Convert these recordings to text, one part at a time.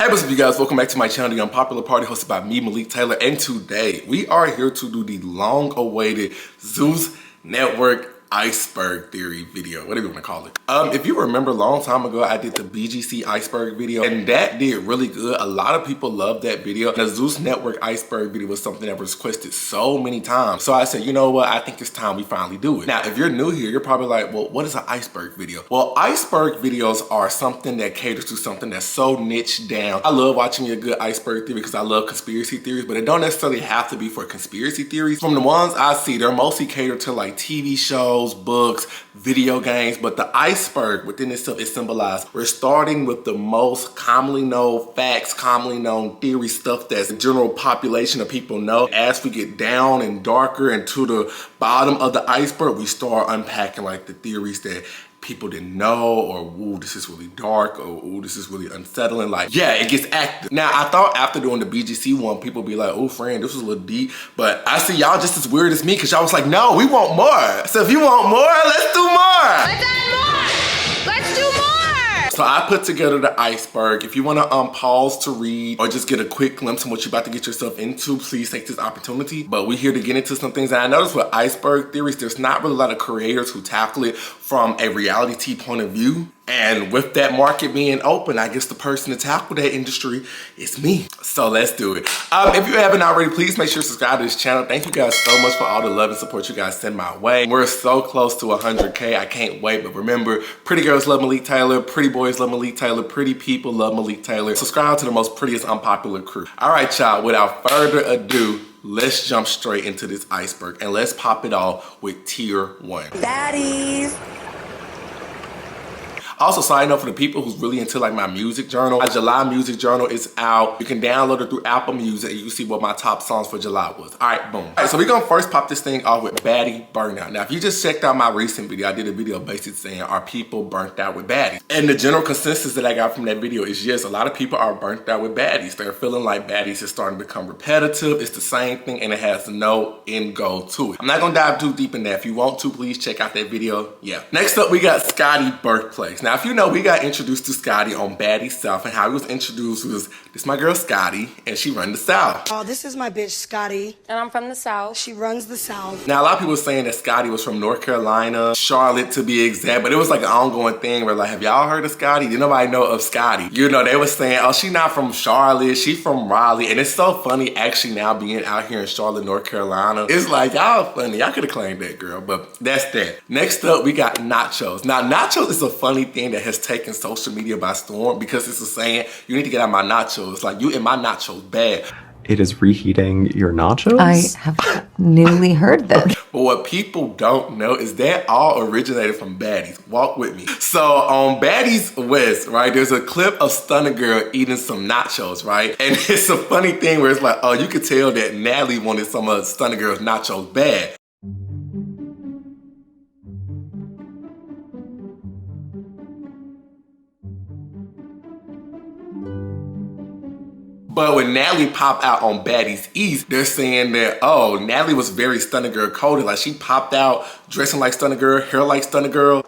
What's up, you guys? Welcome back to my channel, The Unpopular Party, hosted by me, Malik Taylor. And today, we are here to do the long-awaited ZEUS Network Iceberg Theory video, whatever you want to call it. If you remember a long time ago, I did the BGC Iceberg video, and that did really good. A lot of people loved that video. The ZEUS Network Iceberg video was something that was requested so many times. So I said, you know what? I think it's time we finally do it. Now, if you're new here, you're probably like, well, what is an iceberg video? Well, iceberg videos are something that caters to something that's so niche down. I love watching a good iceberg theory because I love conspiracy theories, but it don't necessarily have to be for conspiracy theories. From the ones I see, they're mostly catered to like TV shows, books, video games, but the iceberg within itself is symbolized. We're starting with the most commonly known facts, commonly known theory, stuff that's the general population of people know. As we get down and darker and to the bottom of the iceberg, we start unpacking like the theories that people didn't know, or ooh, this is really dark, or ooh, this is really unsettling. Like, yeah, it gets active. Now, I thought after doing the BGC one, people be like, oh, friend, this was a little deep, but I see y'all just as weird as me, because y'all was like, no, we want more. So if you want more, let's do more. Let's add more. Let's do more. So I put together the iceberg. If you want to pause to read or just get a quick glimpse of what you're about to get yourself into, please take this opportunity. But we're here to get into some things. And I noticed with iceberg theories, there's not really a lot of creators who tackle it from a reality point of view. And with that market being open, I guess the person to tackle that industry is me. So let's do it. If you haven't already, please make sure to subscribe to this channel. Thank you guys so much for all the love and support you guys send my way. We're so close to 100K. I can't wait. But remember, pretty girls love Malik Taylor. Pretty boys love Malik Taylor. Pretty people love Malik Taylor. Subscribe to the most prettiest unpopular crew. All right, y'all. Without further ado, let's jump straight into this iceberg. And let's pop it off with tier 1. Baddies. Also, side note for the people who's really into like my music journal, my July music journal is out. You can download it through Apple Music and you can see what my top songs for July was. All right, boom. All right, so we're gonna first pop this thing off with Baddie Burnout. Now, if you just checked out my recent video, I did a video basically saying, are people burnt out with baddies? And the general consensus that I got from that video is yes, a lot of people are burnt out with baddies. They're feeling like baddies is starting to become repetitive. It's the same thing and it has no end goal to it. I'm not gonna dive too deep in that. If you want to, please check out that video. Yeah. Next up, we got Scotty Birthplace. Now, if you know, we got introduced to Scotty on Baddies South, and how he was introduced was, this my girl Scotty, and she run the South. Oh, this is my bitch Scotty. And I'm from the South. She runs the South. Now, a lot of people were saying that Scotty was from North Carolina, Charlotte to be exact, but it was like an ongoing thing where like, have y'all heard of Scotty? Did nobody know of Scotty? You know, they were saying, oh, she not from Charlotte, she from Raleigh, and it's so funny actually now being out here in Charlotte, North Carolina. It's like, y'all funny, y'all could have claimed that, girl, but that's that. Next up, we got nachos. Now, nachos is a funny thing that has taken social media by storm because it's a saying, you need to get out my nachos. Like, you and my nachos bad. It is reheating your nachos? I have newly heard this. But what people don't know is that all originated from Baddies. Walk with me. So on Baddies West, right, there's a clip of Stunner Girl eating some nachos, right? And it's a funny thing where it's like, oh, you could tell that Natalie wanted some of Stunner Girl's nachos bad. But when Natalie popped out on Baddies East, they're saying that, oh, Natalie was very Stunner Girl coded. Like, she popped out dressing like Stunner Girl, hair like Stunner Girl.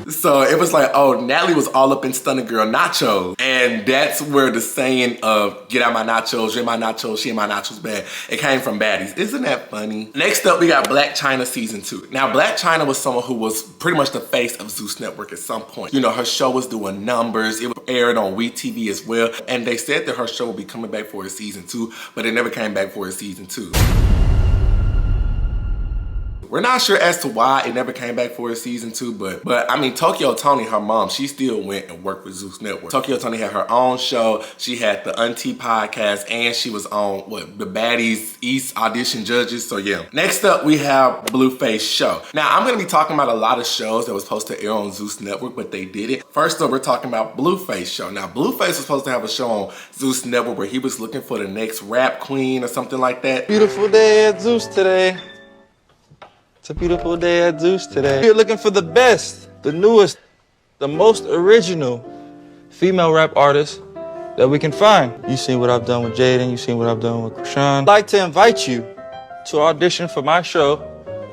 So it was like, oh, Natalie was all up in Stunner Girl nachos. And that's where the saying of get out my nachos, you're my nachos, she and my nachos bad, it came from Baddies. Isn't that funny? Next up, we got Black China season 2. Now, Black China was someone who was pretty much the face of ZEUS Network at some point. You know, her show was doing numbers. It was aired on WeTV as well. And they said that her show would be coming back for a season 2, but it never came back for a season 2. We're not sure as to why it never came back for a season 2, but I mean, Tokyo Toni, her mom, she still went and worked with ZEUS Network. Tokyo Toni had her own show. She had the Auntie podcast, and she was on the Baddies East audition judges. So yeah. Next up, we have Blueface Show. Now, I'm gonna be talking about a lot of shows that was supposed to air on ZEUS Network, but they didn't. First up, we're talking about Blueface Show. Now, Blueface was supposed to have a show on ZEUS Network where he was looking for the next rap queen or something like that. Beautiful day at ZEUS today. It's a beautiful day at ZEUS today. We're looking for the best, the newest, the most original female rap artist that we can find. You seen what I've done with Jaden, you seen what I've done with Croon. I'd like to invite you to audition for my show,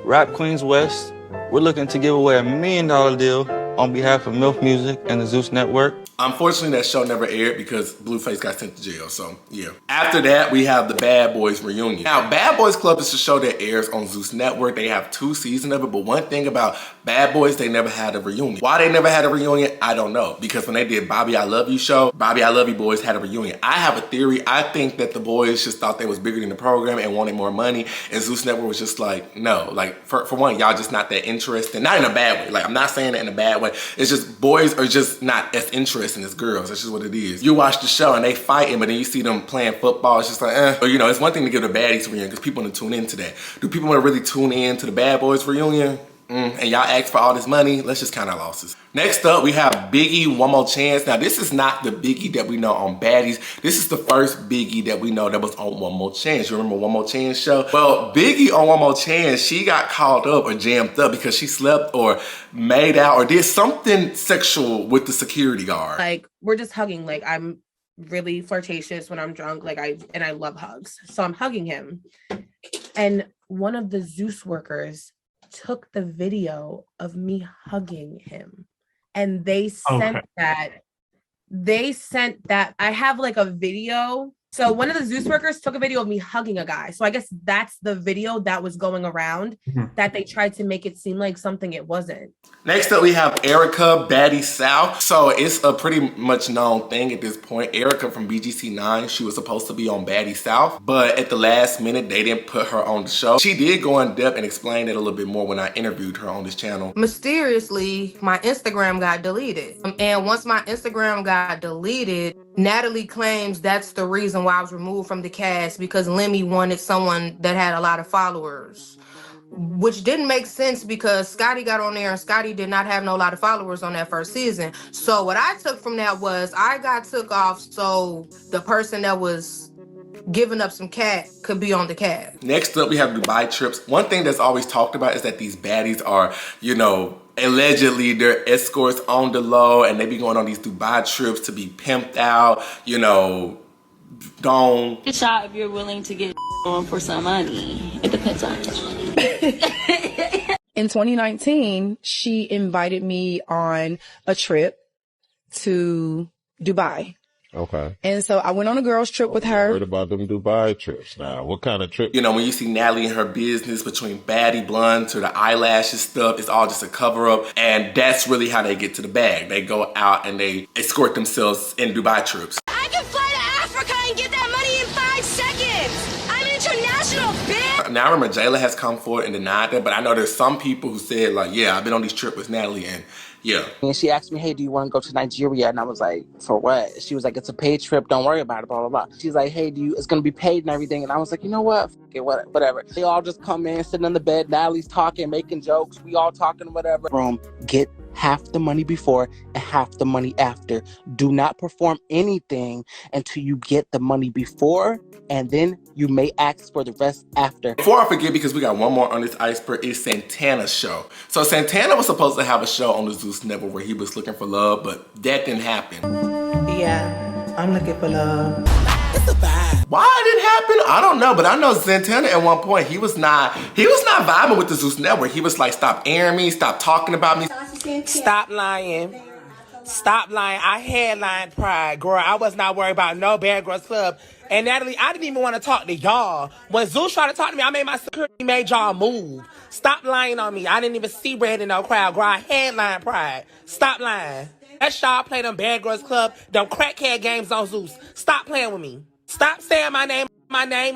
Rap Queens West, we're looking to give away $1 million deal on behalf of MILF Music and the ZEUS Network. Unfortunately, that show never aired because Blueface got sent to jail, so yeah. After that, we have the Bad Boys reunion. Now, Bad Boys Club is a show that airs on ZEUS Network. They have 2 seasons of it, but one thing about Bad Boys, they never had a reunion. Why they never had a reunion, I don't know. Because when they did Bobby I Love You show, Bobby I Love You boys had a reunion. I have a theory. I think that the boys just thought they was bigger than the program and wanted more money, and ZEUS Network was just like, no. Like, for one, y'all just not that interested. Not in a bad way. Like, I'm not saying that in a bad way. It's just boys are just not as interested as girls. That's just what it is. You watch the show and they fighting, but then you see them playing football. It's just like, But you know, it's one thing to give the Baddies reunion because people want to tune into that. Do people want to really tune in to the Bad Boys reunion? And y'all ask for all this money? Let's just count our losses. Next up, we have Biggie, One More Chance. Now, this is not the Biggie that we know on Baddies. This is the first Biggie that we know that was on One More Chance. You remember One More Chance show? Well, Biggie on One More Chance, she got called up or jammed up because she slept or made out or did something sexual with the security guard. Like, we're just hugging. Like, I'm really flirtatious when I'm drunk. Like, I love hugs. So I'm hugging him. And one of the ZEUS workers took the video of me hugging him, and they sent that. They sent that. I have like a video. So one of the ZEUS workers took a video of me hugging a guy. So I guess that's the video that was going around that they tried to make it seem like something it wasn't. Next up, we have Erica, Baddys South. So it's a pretty much known thing at this point. Erica from BGC9, she was supposed to be on Baddys South, but at the last minute, they didn't put her on the show. She did go in depth and explain it a little bit more when I interviewed her on this channel. Mysteriously, my Instagram got deleted. And once my Instagram got deleted, Natalie claims that's the reason why I was removed from the cast, because Limmy wanted someone that had a lot of followers, which didn't make sense because Scotty got on there and Scotty did not have no lot of followers on that first season. So what I took from that was I got took off so the person that was giving up some cat could be on the cast. Next up, we have Dubai trips. One thing that's always talked about is that these baddies are, you know, allegedly they're escorts on the low and they be going on these Dubai trips to be pimped out, you know, gone. Good shot if you're willing to get on for some money. It depends on it. In 2019, she invited me on a trip to Dubai. Okay. And so I went on a girls trip with her. Heard about them Dubai trips now. What kind of trip? You know, when you see Natalie and her business between baddie blonde to the eyelashes stuff, it's all just a cover up. And that's really how they get to the bag. They go out and they escort themselves in Dubai trips. I can fly to Africa and get that money in 5 seconds. I'm international, bitch. Now I remember Jayla has come forward and denied that, but I know there's some people who said like, yeah, I've been on these trips with Natalie and yeah. And she asked me, hey, do you want to go to Nigeria? And I was like, for what? She was like, it's a paid trip. Don't worry about it, blah, blah, blah. She's like, hey, it's going to be paid and everything. And I was like, you know what? F it, whatever. They all just come in, sitting in the bed. Natalie's talking, making jokes. We all talking, whatever. Room, get half the money before and half the money after. Do not perform anything until you get the money before, and then you may ask for the rest after. Before I forget, because we got one more on this iceberg, is Santana's show. So Santana was supposed to have a show on the ZEUS Network where he was looking for love, but that didn't happen. Yeah, I'm looking for love. It's a vibe. Why it didn't happen? I don't know, but I know Santana at one point, he was not vibing with the ZEUS Network. He was like, stop airing me, stop talking about me. Stop lying. Stop lying. I headlined Pride. Girl, I was not worried about no Bad Girls Club. And Natalie, I didn't even want to talk to y'all. When ZEUS tried to talk to me, I made my security made y'all move. Stop lying on me. I didn't even see red in no crowd. Girl, I headlined Pride. Stop lying. Let y'all play them Bad Girls Club, them crackhead games on ZEUS. Stop playing with me. Stop saying my name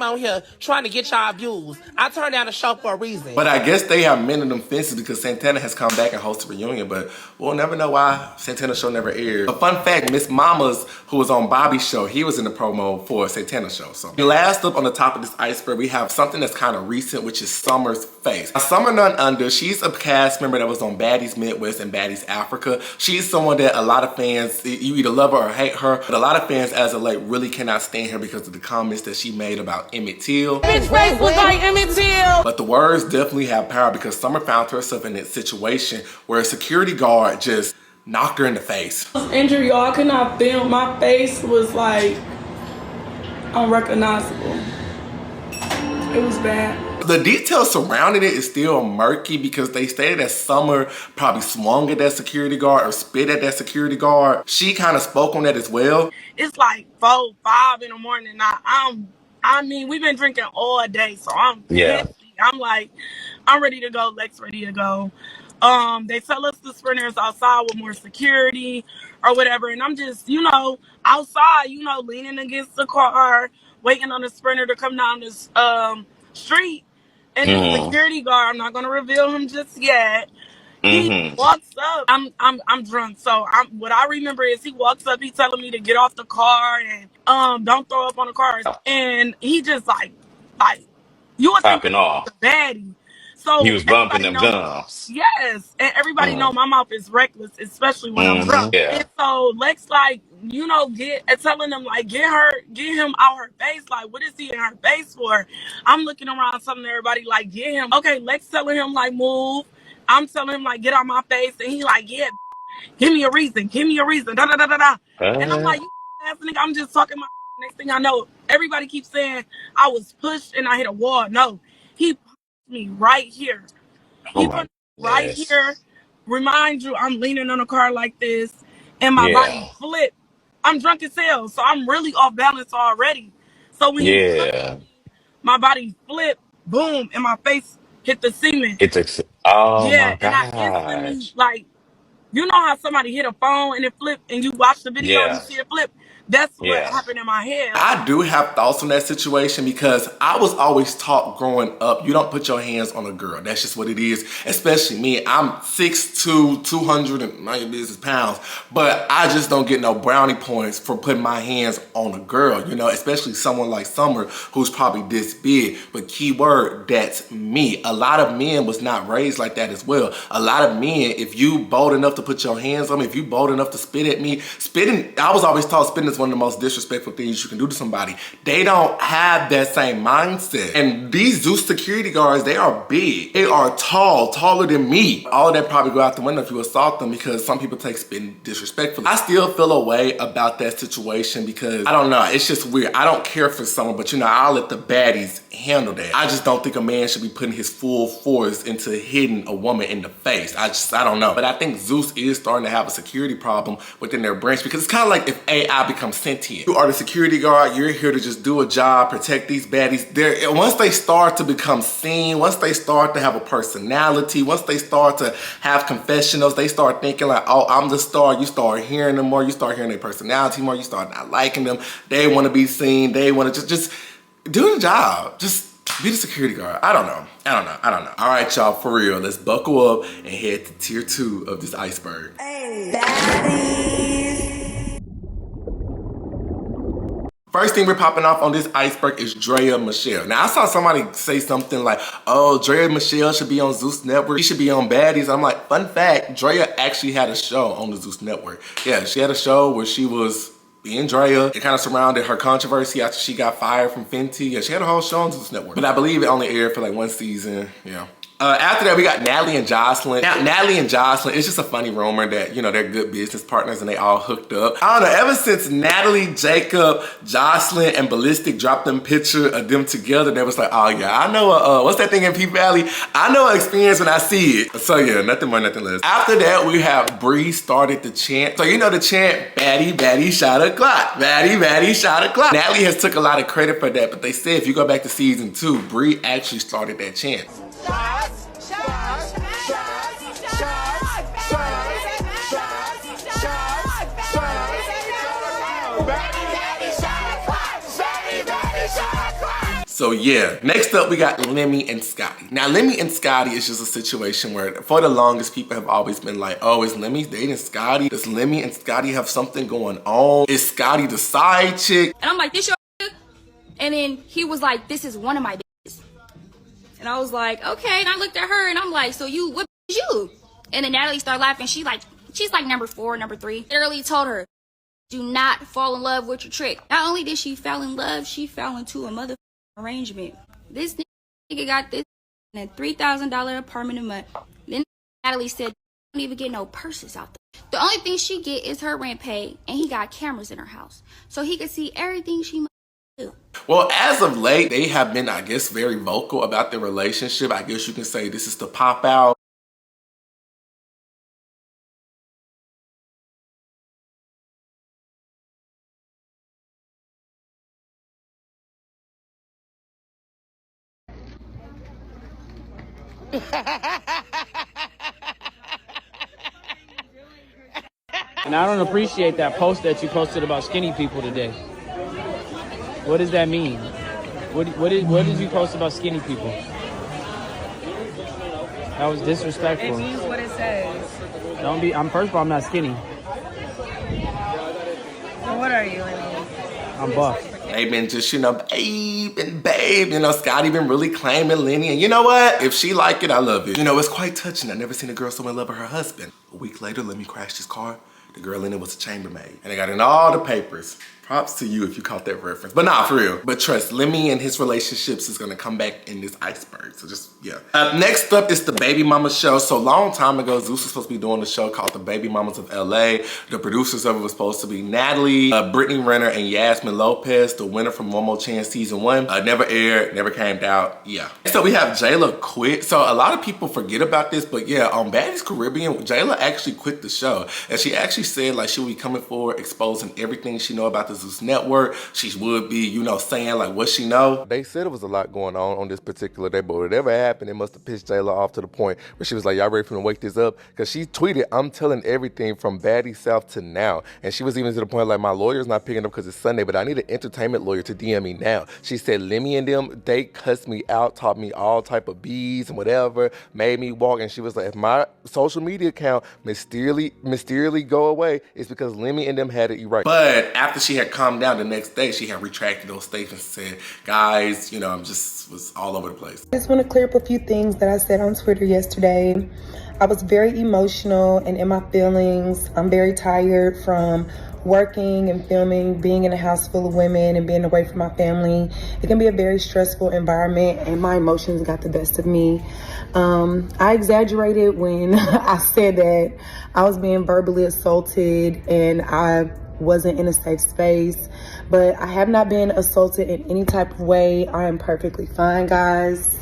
on here, trying to get y'all views. I turned down the show for a reason. But I guess they have mended them fences because Santana has come back and hosted a reunion, but we'll never know why Santana's show never aired. A fun fact, Miss Mamas, who was on Bobby's show, he was in the promo for Santana's show. So last up on the top of this iceberg, we have something that's kind of recent, which is Summer's face. Now, Summer None Under, she's a cast member that was on Baddies Midwest and Baddies Africa. She's someone that a lot of fans, you either love her or hate her, but a lot of fans as of late really cannot stand her because of the comments that she made about Emmett Till. His face was like Emmett Till. But the words definitely have power because Summer found herself in that situation where a security guard just knocked her in the face. Injury, y'all, I could not film. My face was like unrecognizable. It was bad. The details surrounding it is still murky because they stated that Summer probably swung at that security guard or spit at that security guard. She kind of spoke on that as well. It's like 4, 5 in the morning now. I mean, we've been drinking all day, so I'm pissy. I'm like, I'm ready to go. Lex ready to go. They tell us the sprinters outside with more security or whatever, and I'm just, outside, leaning against the car, waiting on the sprinter to come down this street. And the security guard, I'm not gonna reveal him just yet. He walks up. I'm drunk, so what I remember is he walks up. He telling me to get off the car and don't throw up on the cars. And he just like you would think Popping off. a baddie. So He was bumping them gums. yes, and everybody know my mouth is reckless, especially when I'm drunk. Yeah. And so Lex telling them like get him out her face. Like, what is he in her face for? I'm looking around telling everybody like get him. Okay, Lex telling him like move. I'm telling him like get out my face, and he like yeah, give me a reason, da da da da da. And I'm like, you ass nigga, I'm just talking my. Next thing I know, everybody keeps saying I was pushed and I hit a wall. No, he pushed me right here. He put right here. Remind you, I'm leaning on a car like this, and my body flipped. I'm drunk as hell, so I'm really off balance already. So when he flipped, my body flipped, boom, and my face hit the cement. Oh Yeah, my and I gosh. instantly like, you know how somebody hit a phone and it flipped, and you watch the video and you see it flip. That's what happened in my head. I do have thoughts on that situation because I was always taught growing up, you don't put your hands on a girl. That's just what it is, especially me. I'm 6'2", 200 and my business pounds, but I just don't get no brownie points for putting my hands on a girl, especially someone like Summer who's probably this big. But keyword, that's me. A lot of men was not raised like that as well. A lot of men, if you bold enough to put your hands on me, if you bold enough to spit at me, I was always taught spitting is one of the most disrespectful things you can do to somebody. They don't have that same mindset. And these ZEUS security guards, they are big. They are tall, taller than me. All of that probably go out the window if you assault them because some people take spitting disrespectfully. I still feel a way about that situation because, I don't know, it's just weird. I don't care for someone, but I'll let the baddies handle that. I just don't think a man should be putting his full force into hitting a woman in the face. I don't know. But I think ZEUS is starting to have a security problem within their branch because it's kind of like if AI becomes sentient. You are the security guard. You're here to just do a job, protect these baddies. Once they start to become seen, once they start to have a personality, once they start to have confessionals, they start thinking like, oh, I'm the star. You start hearing them more. You start hearing their personality more. You start not liking them. They want to be seen. They want to just do the job. Just be the security guard. I don't know. All right, y'all, for real. Let's buckle up and head to tier 2 of this iceberg. Hey, Baddies. First thing we're popping off on this iceberg is Drea Michelle. Now, I saw somebody say something like, oh, Drea Michelle should be on ZEUS Network. She should be on Baddies. I'm like, fun fact, Drea actually had a show on the ZEUS Network. Yeah, she had a show where she was being Drea. It kind of surrounded her controversy after she got fired from Fenty. Yeah, she had a whole show on ZEUS Network. But I believe it only aired for like 1 season, yeah. After that, we got Natalie and Joselyn. Now, Natalie and Joselyn, it's just a funny rumor that, they're good business partners and they all hooked up. I don't know, ever since Natalie, Jacob, Joselyn, and Ballistic dropped them picture of them together, they was like, oh yeah, I know, what's that thing in P Valley? I know an experience when I see it. So yeah, nothing more, nothing less. After that, we have Bree started the chant. So the chant, baddie, baddie, shot a clock. Baddie, baddie, shot a clock. Natalie has took a lot of credit for that, but they said if you go back to season 2, Bree actually started that chant. So yeah, next up we got Limmy and Scotty. Now Limmy and Scotty is just a situation where for the longest people have always been like, oh, is Limmy dating Scotty? Does Limmy and Scotty have something going on? Is Scotty the side chick? And I'm like, this your and then he was like, this is one of my bitches. And I was like, okay. And I looked at her and I'm like, so what is you? And then Natalie started laughing. She's like number 4, number 3. Literally told her, do not fall in love with your trick. Not only did she fall in love, she fell into a mother arrangement. This nigga got this in a $3,000 apartment a month. Then Natalie said, don't even get no purses out there. The only thing she get is her rent paid, and he got cameras in her house. So he could see everything she Well, as of late, they have been, I guess, very vocal about their relationship. I guess you can say this is the pop out. And I don't appreciate that post that you posted about skinny people today. What does that mean? What did you post about skinny people? That was disrespectful. It means what it says. Don't be. First of all, I'm not skinny. So what are you, Limmy? I'm buff. They've been just, you know, babe. You know, Scotty been really claiming Lenny. And you know what? If she like it, I love it. You know, it's quite touching. I've never seen a girl so in love with her husband. A week later, Lemmy crashed his car. The girl in it was a chambermaid. And they got in all the papers. Props to you if you caught that reference. But nah, for real. But trust, Lemmy and his relationships is gonna come back in this iceberg. So just, yeah. Next up is the Baby Mama show. So long time ago, ZEUS was supposed to be doing a show called The Baby Mamas of LA. The producers of it was supposed to be Natalie, Brittany Renner, and Yasmin Lopez, the winner from One More Chance season 1. Never aired, never came out, yeah. So we have Jayla quit. So a lot of people forget about this, but yeah, on Baddies Caribbean, Jayla actually quit the show. And she actually said like she would be coming forward, exposing everything she know about the ZEUS Network. She would be, you know, saying like what she know. They said it was a lot going on this particular day, but whatever happened, it must have pissed Jayla off to the point where she was like, y'all ready for me to wake this up? Because she tweeted, I'm telling everything from Baddies South to now. And she was even to the point like, my lawyer's not picking up because it's Sunday, but I need an entertainment lawyer to DM me now. She said, Lemmy and them, they cussed me out, taught me all type of B's and whatever, made me walk. And she was like, if my social media account mysteriously go away, it's because Lemmy and them had it right. But after she had calmed down the next day, she had retracted those statements and said, guys, you know, I'm just was all over the place. I just want to clear up a few things that I said on Twitter yesterday. I was very emotional and in my feelings. I'm very tired from working and filming, being in a house full of women and being away from my family. It can be a very stressful environment and my emotions got the best of me. I exaggerated when I said that I was being verbally assaulted and I wasn't in a safe space, but I have not been assaulted in any type of way. I am perfectly fine, guys.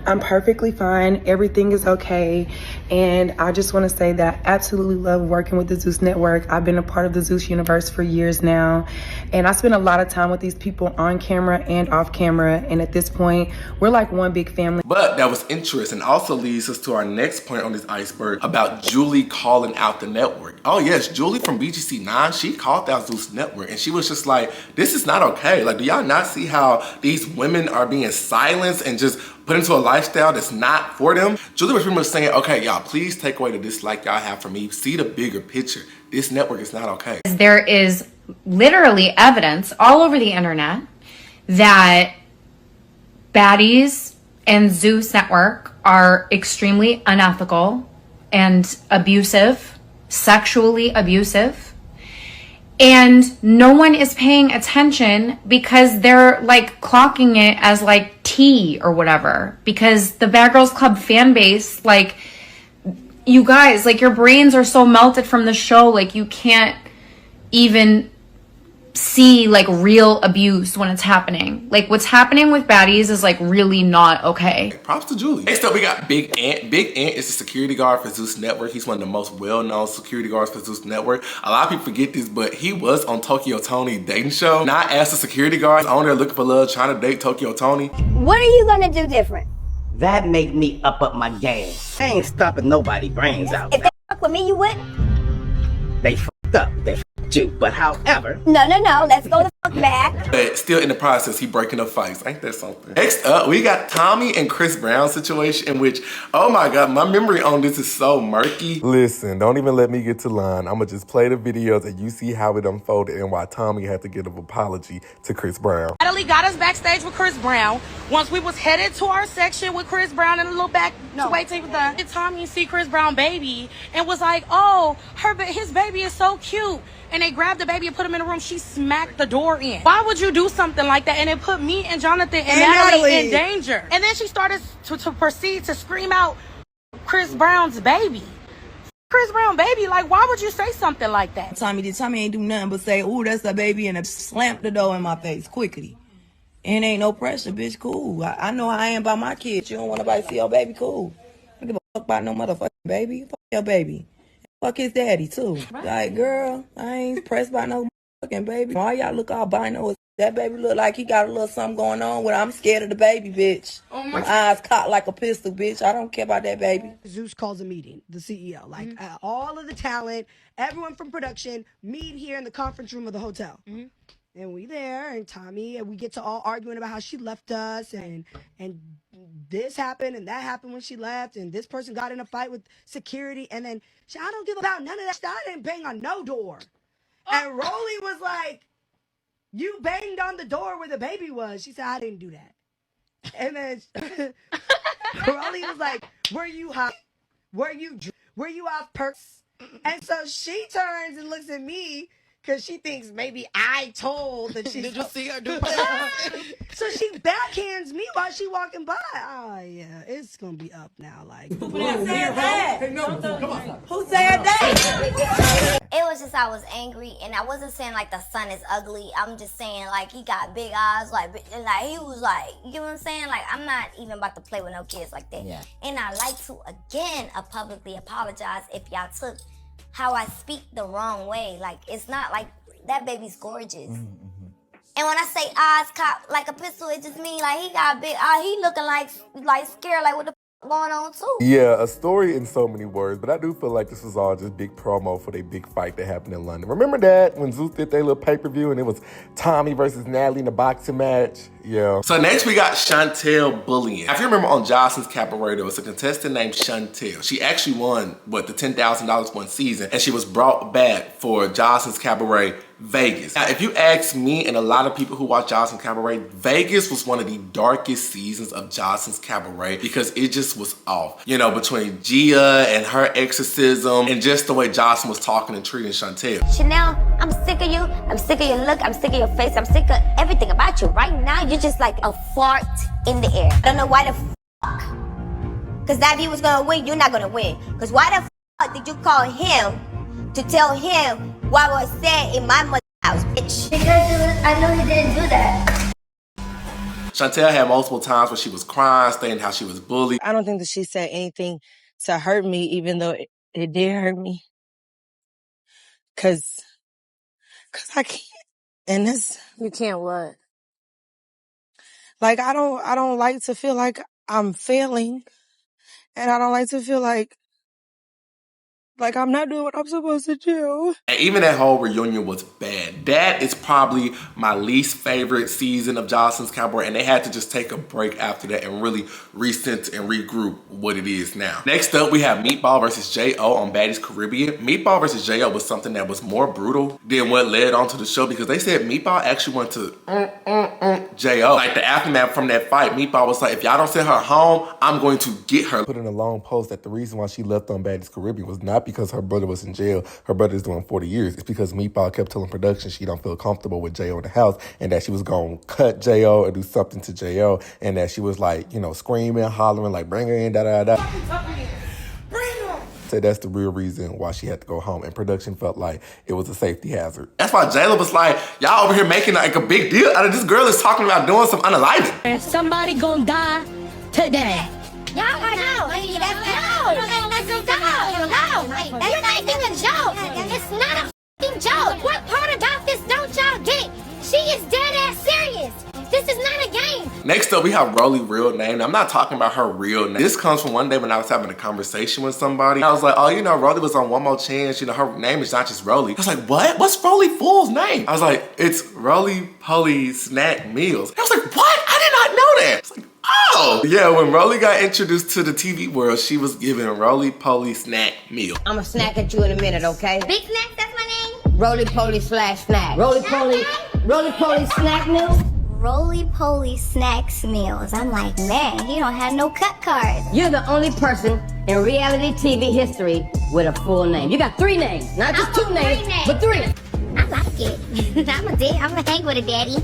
I'm perfectly fine. Everything is okay. And I just want to say that I absolutely love working with the ZEUS Network. I've been a part of the ZEUS universe for years now. And I spend a lot of time with these people on camera and off camera. And at this point, we're like one big family. But that was interesting. Also leads us to our next point on this iceberg about Julie calling out the network. Oh yes, Julie from BGC9, she called out ZEUS Network. And she was just like, this is not okay. Like, do y'all not see how these women are being silenced and just put into a lifestyle that's not for them? Julie was pretty much saying, okay, y'all, please take away the dislike y'all have for me. See the bigger picture. This network is not okay. There is literally evidence all over the internet that Baddies and ZEUS Network are extremely unethical and abusive, sexually abusive. And no one is paying attention because they're like clocking it as like tea or whatever. Because the Bad Girls Club fan base, like, you guys, like, your brains are so melted from the show, like, you can't even see like real abuse when it's happening. Like, what's happening with Baddies is like really not okay. Props to Julie. Next up, we got Big Ant. Big Ant is the security guard for ZEUS Network. He's one of the most well-known security guards for ZEUS Network. A lot of people forget this, but he was on Tokyo Tony dating show. Not as a security guard, on there looking for love, trying to date Tokyo Tony. What are you gonna do different? That make me up my game. I ain't stopping nobody brains out. If they fuck with me, you would? They fucked up. They fucked you. But however... No. Let's go the fuck back. But still in the process, he breaking up fights. Ain't that something? Next up, we got Tommy and Chris Brown situation in which, oh my God, my memory on this is so murky. Listen, don't even let me get to line. I'm gonna just play the videos and you see how it unfolded and why Tommy had to give an apology to Chris Brown. Natalie got us backstage with Chris Brown. Once we was headed to our section with Chris Brown and a little back to wait till he was done, Tommy see Chris Brown baby and was like, oh, his baby is so cute. And they grabbed the baby and put him in the room. She smacked the door in. Why would you do something like that? And it put me and Jonathan and Natalie in danger. And then she started to proceed to scream out Chris Brown's baby. Chris Brown baby. Like, why would you say something like that? Tommy ain't do nothing but say, ooh, that's a baby, and slammed the door in my face quickly. And ain't no pressure, bitch, cool. I know how I am about my kids. You don't want nobody to see your baby, cool. I don't give a fuck about no motherfucking baby. Fuck your baby. Fuck his daddy, too. Like, girl, I ain't pressed by no fucking baby. Why y'all look albino? That baby look like he got a little something going on with. I'm scared of the baby, bitch. My eyes cocked like a pistol, bitch. I don't care about that baby. ZEUS calls a meeting, the CEO. Like, all of the talent, everyone from production, meet here in the conference room of the hotel. And we there, and Tommy, and we get to all arguing about how she left us, and this happened, and that happened when she left, and this person got in a fight with security, and then I don't give about none of that. I didn't bang on no door. And Roly was like, you banged on the door where the baby was. She said, I didn't do that. And then Roly was like, were you high? Were you off perks? And so she turns and looks at me, because she thinks maybe I told that she. Did you see her do So she backhands me while she walking by. Oh yeah, it's gonna be up now. Like, who said that? Who said that? It was just I was angry, and I wasn't saying like the son is ugly. I'm just saying like he got big eyes, like he was like, you know what I'm saying? Like, I'm not even about to play with no kids like that. Yeah. And I like to again publicly apologize if y'all took how I speak the wrong way. Like, it's not like that baby's gorgeous. And when I say eyes cocked like a pistol, it just means like he got big eyes. He looking like scared, like what the f going on too. Yeah, a story in so many words, but I do feel like this was all just big promo for their big fight that happened in London. Remember that when ZEUS did their little pay-per-view and it was Tommy versus Natalie in a boxing match? Yeah. So next we got Shantel Bully. If you remember on Johnson's Cabaret, there was a contestant named Shantel. She actually won, the $10,000 one season, and she was brought back for Johnson's Cabaret Vegas. Now, if you ask me and a lot of people who watch Johnson's Cabaret, Vegas was one of the darkest seasons of Johnson's Cabaret because it just was off. You know, between Gia and her exorcism and just the way Johnson was talking and treating Shantel. Chanel, I'm sick of you. I'm sick of your look. I'm sick of your face. I'm sick of everything about you. Right now, you're just like a fart in the air. I don't know why the fuck. Because that if he was going to win, you're not going to win. Because why the fuck did you call him to tell him what was said in my mother's house, bitch? Because I know he didn't do that. Shantel had multiple times where she was crying, saying how she was bullied. I don't think that she said anything to hurt me, even though it did hurt me. Cause I can't. And this. You can't what? Like, I don't like to feel like I'm failing. And I don't like to feel like I'm not doing what I'm supposed to do. And even that whole reunion was bad. That is probably my least favorite season of Johnson's Cabaret, and they had to just take a break after that and really recenter and regroup what it is now. Next up, we have Meatball versus J.O. on Baddies Caribbean. Meatball versus J.O. was something that was more brutal than what led onto the show because they said Meatball actually went to J.O. Like the aftermath from that fight, Meatball was like, if y'all don't send her home, I'm going to get her. Put in a long post that the reason why she left on Baddies Caribbean was not because her brother was in jail. Her brother's doing 40 years. It's because Meatball kept telling production she don't feel comfortable with J.O. in the house and that she was going to cut J.O. or do something to J.O. and that she was like, you know, screaming, hollering, like, bring her in, da-da-da. So that's the real reason why she had to go home, and production felt like it was a safety hazard. That's why Jayla was like, y'all over here making like a big deal out of this girl is talking about doing some unaliving. And somebody gonna die today. Y'all are no. That's not even a joke. It's not a f***ing joke. What part about this don't y'all get? She is dead ass serious. This is not a game. Next up, we have Roly real name. Now, I'm not talking about her real name. This comes from one day when I was having a conversation with somebody. I was like, oh, you know, Roly was on One More Chance. You know, her name is not just Roly. I was like, what? What's Roly Fool's name? I was like, it's Roly Poly Snack Meals. I was like, what? I did not know that. I was like, oh. Yeah, when Roly got introduced to the TV world, she was given Roly Poly Snack Meal. I'ma snack at you in a minute, okay? Big Snack, that's my name? Roly Poly /snack. Roly Poly snack meals? Roly Poly snacks meals. I'm like, man, he don't have no cut cards. You're the only person in reality TV history with a full name. You got 3 names, not just 2 names, but 3. I like it. I'ma hang with a daddy.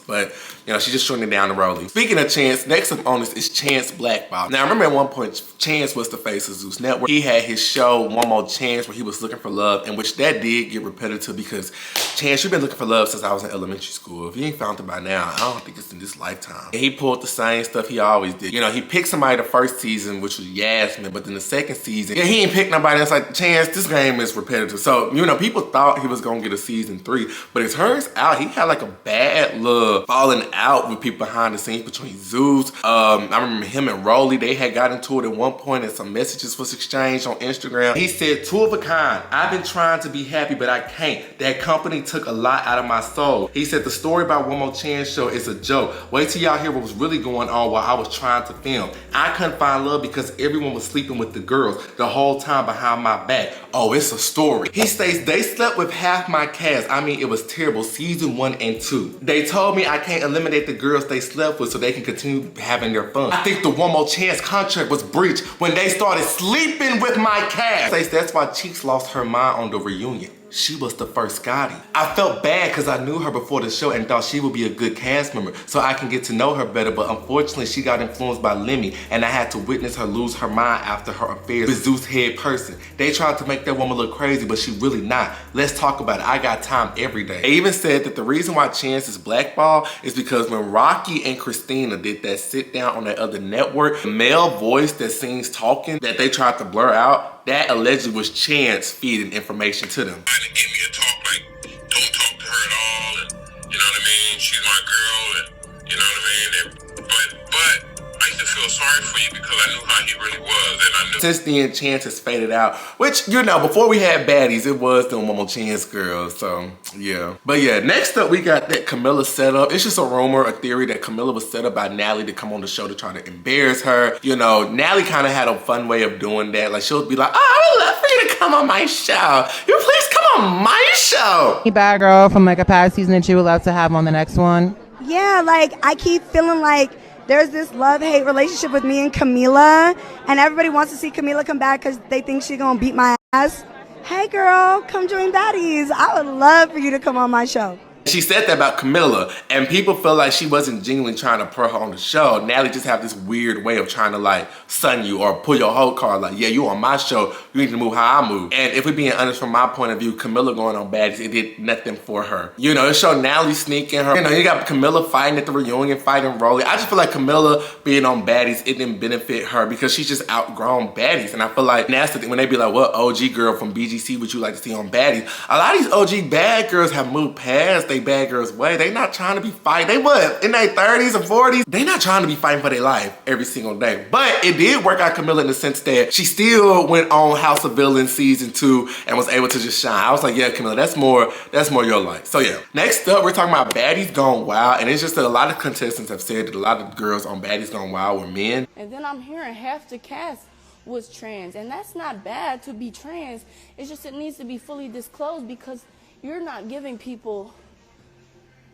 But, you know, she's just showing it down the road. Speaking of Chance, next up on this is Chance Blackball. Now, I remember at one point, Chance was the face of ZEUS Network. He had his show, One More Chance, where he was looking for love, in which that did get repetitive because, Chance, you've been looking for love since I was in elementary school. If you ain't found it by now, I don't think it's in this lifetime. And he pulled the same stuff he always did. You know, he picked somebody the first season, which was Yasmin, but then the second season, yeah, he ain't picked nobody. It's like, Chance, this game is repetitive. So, you know, people thought he was gonna get a season 3, but it turns out he had like a bad love falling out with people behind the scenes between ZEUS. I remember him and Roly, they had got into it at one point and some messages was exchanged on Instagram. He said, "Two of a kind. I've been trying to be happy, but I can't. That company took a lot out of my soul." He said, "The story about One More Chance show is a joke. Wait till y'all hear what was really going on while I was trying to film. I couldn't find love because everyone was sleeping with the girls the whole time behind my back. Oh, it's a story." He states, "They slept with half my cast. I mean, it was terrible. Season 1 and 2. They told me I can't eliminate the girls they slept with so they can continue having their fun. I think the One More Chance contract was breached when they started sleeping with my cast." He states that's why Cheeks lost her mind on the reunion. She was the first Scotty. "I felt bad because I knew her before the show and thought she would be a good cast member so I can get to know her better, but unfortunately she got influenced by Limmy and I had to witness her lose her mind after her affairs with ZEUS head person. They tried to make that woman look crazy, but she really not. Let's talk about it. I got time every day." They even said that the reason why Chance is blackballed is because when Rocky and Christina did that sit down on that other network, the male voice that sings talking that they tried to blur out, that allegedly was Chance feeding information to them. Give me a talk like, don't talk to her at all, and you know what I mean? She's my girl, and you know what I mean? And, but I used to feel sorry for you because I knew how he really was, and I knew. Since then, Chance has faded out, which, you know, before we had Baddies, it was the One More Chance girls, so yeah. But yeah, next up we got that Camila setup. It's just a rumor, a theory that Camila was set up by Natalie to come on the show to try to embarrass her. You know, Natalie kind of had a fun way of doing that. Like, she'll be like, "Oh, I would love for you to come on my show. You please come on my show." Bad girl from like a past season that you would love to have on the next one? Yeah, like I keep feeling like there's this love-hate relationship with me and Camila, and everybody wants to see Camila come back because they think she's gonna beat my ass. Hey girl, come join Baddies. I would love for you to come on my show. She said that about Camila, and people feel like she wasn't genuinely trying to put her on the show. Natalie just have this weird way of trying to like sun you or pull your whole card like, yeah, you on my show, you need to move how I move. And if we're being honest from my point of view, Camila going on Baddies, it did nothing for her. You know, it showed Natalie sneaking her. You know, you got Camila fighting at the reunion, fighting Roly. I just feel like Camila being on Baddies, it didn't benefit her because she's just outgrown Baddies. And I feel like that's the thing, when they be like, what OG girl from BGC would you like to see on Baddies? A lot of these OG bad girls have moved past they bad girls way. They not trying to be fighting. They what, in their 30s and 40s? They not trying to be fighting for their life every single day. But it did work out Camila in the sense that she still went on House of Villains season 2 and was able to just shine. I was like, yeah, Camila, that's more your life. So yeah. Next up, we're talking about Baddies Gone Wild, and it's just that a lot of contestants have said that a lot of girls on Baddies Gone Wild were men. And then I'm hearing half the cast was trans, and that's not bad to be trans. It's just it needs to be fully disclosed because you're not giving people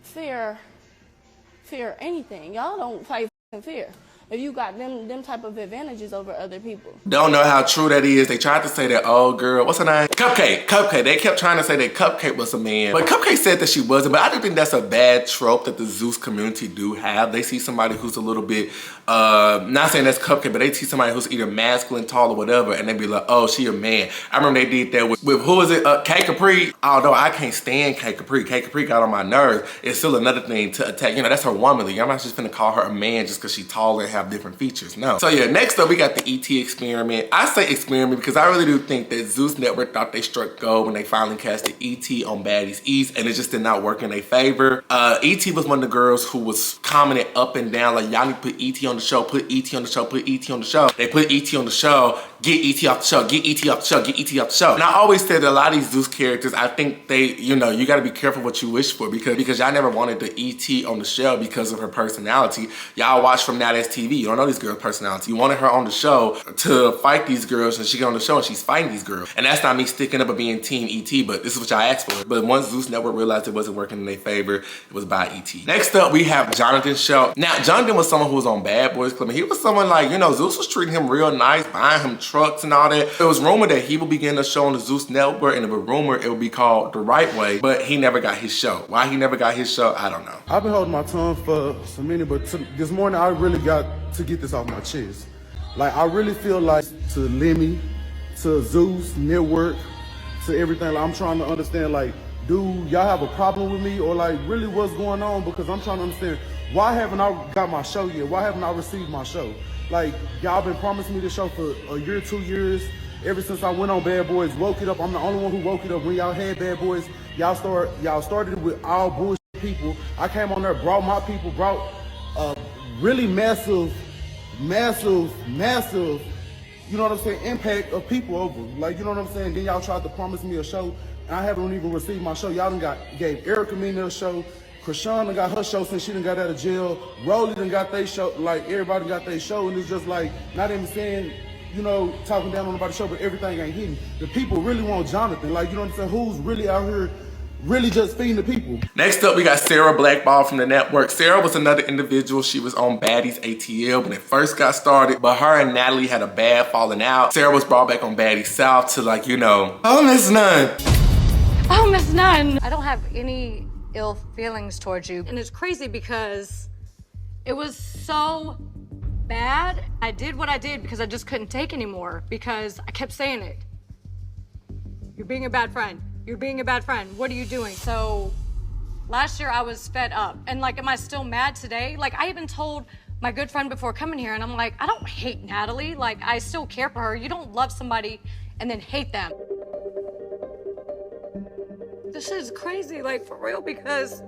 fair anything. Y'all don't fight fair if you got them type of advantages over other people. Don't know how true that is. They tried to say that old girl, what's her name? Cupcake. They kept trying to say that Cupcake was a man, but Cupcake said that she wasn't. But I do think that's a bad trope that the ZEUS community do have. They see somebody who's a little bit, not saying that's Cupcake, but they see somebody who's either masculine, tall, or whatever, and they be like, oh, she a man. I remember they did that with who is it? K Capri. Although I can't stand K Capri. K Capri got on my nerves. It's still another thing to attack. You know, that's her womanly. I'm not just gonna call her a man just because she's tall and have different features. No. So yeah, next up we got the ET experiment. I say experiment because I really do think that ZEUS Network thought they struck gold when they finally casted ET on Baddies East, and it just did not work in their favor. ET was one of the girls who was commenting up and down like, y'all need to put ET on the show, put ET on the show, put ET on the show. They put ET on the show, get ET off the show, get ET off the show, get ET off the show. And I always said that a lot of these ZEUS characters, I think they, you know, you gotta be careful what you wish for because y'all never wanted the ET on the show because of her personality. Y'all watch from Now That's TV. You don't know these girls' personality. You wanted her on the show to fight these girls, and she got on the show and she's fighting these girls. And that's not me sticking up and being Team ET, but this is what y'all asked for. But once ZEUS Network realized it wasn't working in their favor, it was by ET. Next up, we have Janisha Jonathan show. Now, Jonathan was someone who was on Bad Boys Club, and he was someone like, you know, Zeus was treating him real nice, buying him trucks and all that. It was rumored that he would begin a show on the ZEUS Network, and it was rumored it would be called The Right Way, but he never got his show. Why he never got his show, I don't know. I've been holding my tongue for so many, but this morning I really got to get this off my chest. Like, I really feel like to Limmy, to ZEUS Network, to everything, like, I'm trying to understand, like, do y'all have a problem with me, or like really what's going on? Because I'm trying to understand, why haven't I got my show yet? Why haven't I received my show? Like, y'all been promising me the show for a year, 2 years. Ever since I went on Bad Boys, woke it up. I'm the only one who woke it up. When y'all had Bad Boys, y'all started with all bullshit people. I came on there, brought my people, brought a really massive, you know what I'm saying, impact of people over. Like, you know what I'm saying? Then y'all tried to promise me a show, and I haven't even received my show. Y'all done gave Erica Mina a show. Krishan done got her show since she done got out of jail. Roly done got their show. Like, everybody got their show, and it's just like, not even saying, you know, talking down on nobody's show, but everything ain't hitting. The people really want Jonathan. Like, you know what I'm saying? Who's really out here really just feeding the people? Next up, we got Sarah Blackball from the network. Sarah was another individual. She was on Baddies ATL when it first got started, but her and Natalie had a bad falling out. Sarah was brought back on Baddies South to, like, you know, oh, Miss Nunn. Oh, Miss Nunn. I don't have any ill feelings towards you. And it's crazy because it was so bad. I did what I did because I just couldn't take anymore, because I kept saying it. You're being a bad friend. You're being a bad friend. What are you doing? So last year I was fed up. And like, am I still mad today? Like, I even told my good friend before coming here, and I'm like, I don't hate Natalie. Like, I still care for her. You don't love somebody and then hate them. This is crazy, like, for real, because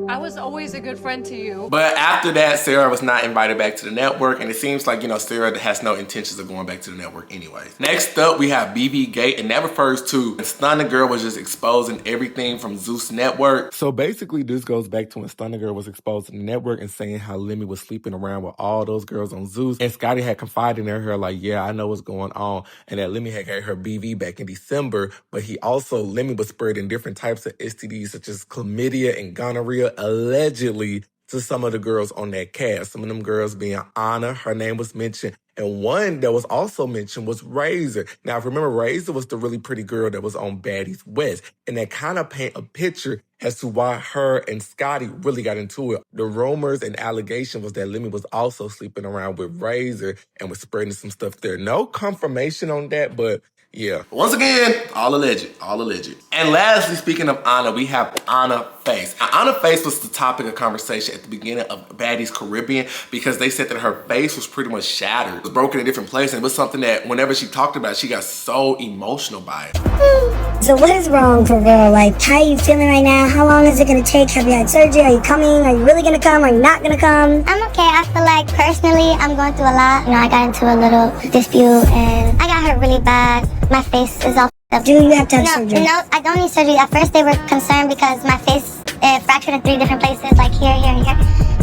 I was always a good friend to you. But after that, Sarah was not invited back to the network, and it seems like, you know, Sarah has no intentions of going back to the network anyways. Next up, we have Limmy Gate, and that refers to when Stunna Girl was just exposing everything from ZEUS Network. So basically, this goes back to when Stunna Girl was exposed to the network and saying how Limmy was sleeping around with all those girls on ZEUS, and Scotty had confided in her, like, yeah, I know what's going on, and that Limmy had gave her BV back in December, but Limmy was spreading different types of STDs, such as chlamydia and gonorrhea, allegedly, to some of the girls on that cast. Some of them girls being Anna, her name was mentioned. And one that was also mentioned was Razor. Now, remember, Razor was the really pretty girl that was on Baddies West. And that kind of paint a picture as to why her and Scotty really got into it. The rumors and allegations was that Limmy was also sleeping around with Razor and was spreading some stuff there. No confirmation on that, but yeah. Once again, all alleged, all alleged. And lastly, speaking of Anna, we have Anna Face. Now, Anna Face was the topic of conversation at the beginning of Baddies Caribbean, because they said that her face was pretty much shattered. It was broken in different places. And it was something that whenever she talked about it, she got so emotional by it. So what is wrong for real? Like, how are you feeling right now? How long is it gonna take? Have you had surgery? Are you coming? Are you really gonna come? Are you not gonna come? I'm okay. I feel like personally I'm going through a lot. You know, I got into a little dispute and I got hurt really bad. My face is all up. Do you have to have surgery? No, I don't need surgery. At first they were concerned because my face fractured in 3 different places, like here, here, and here.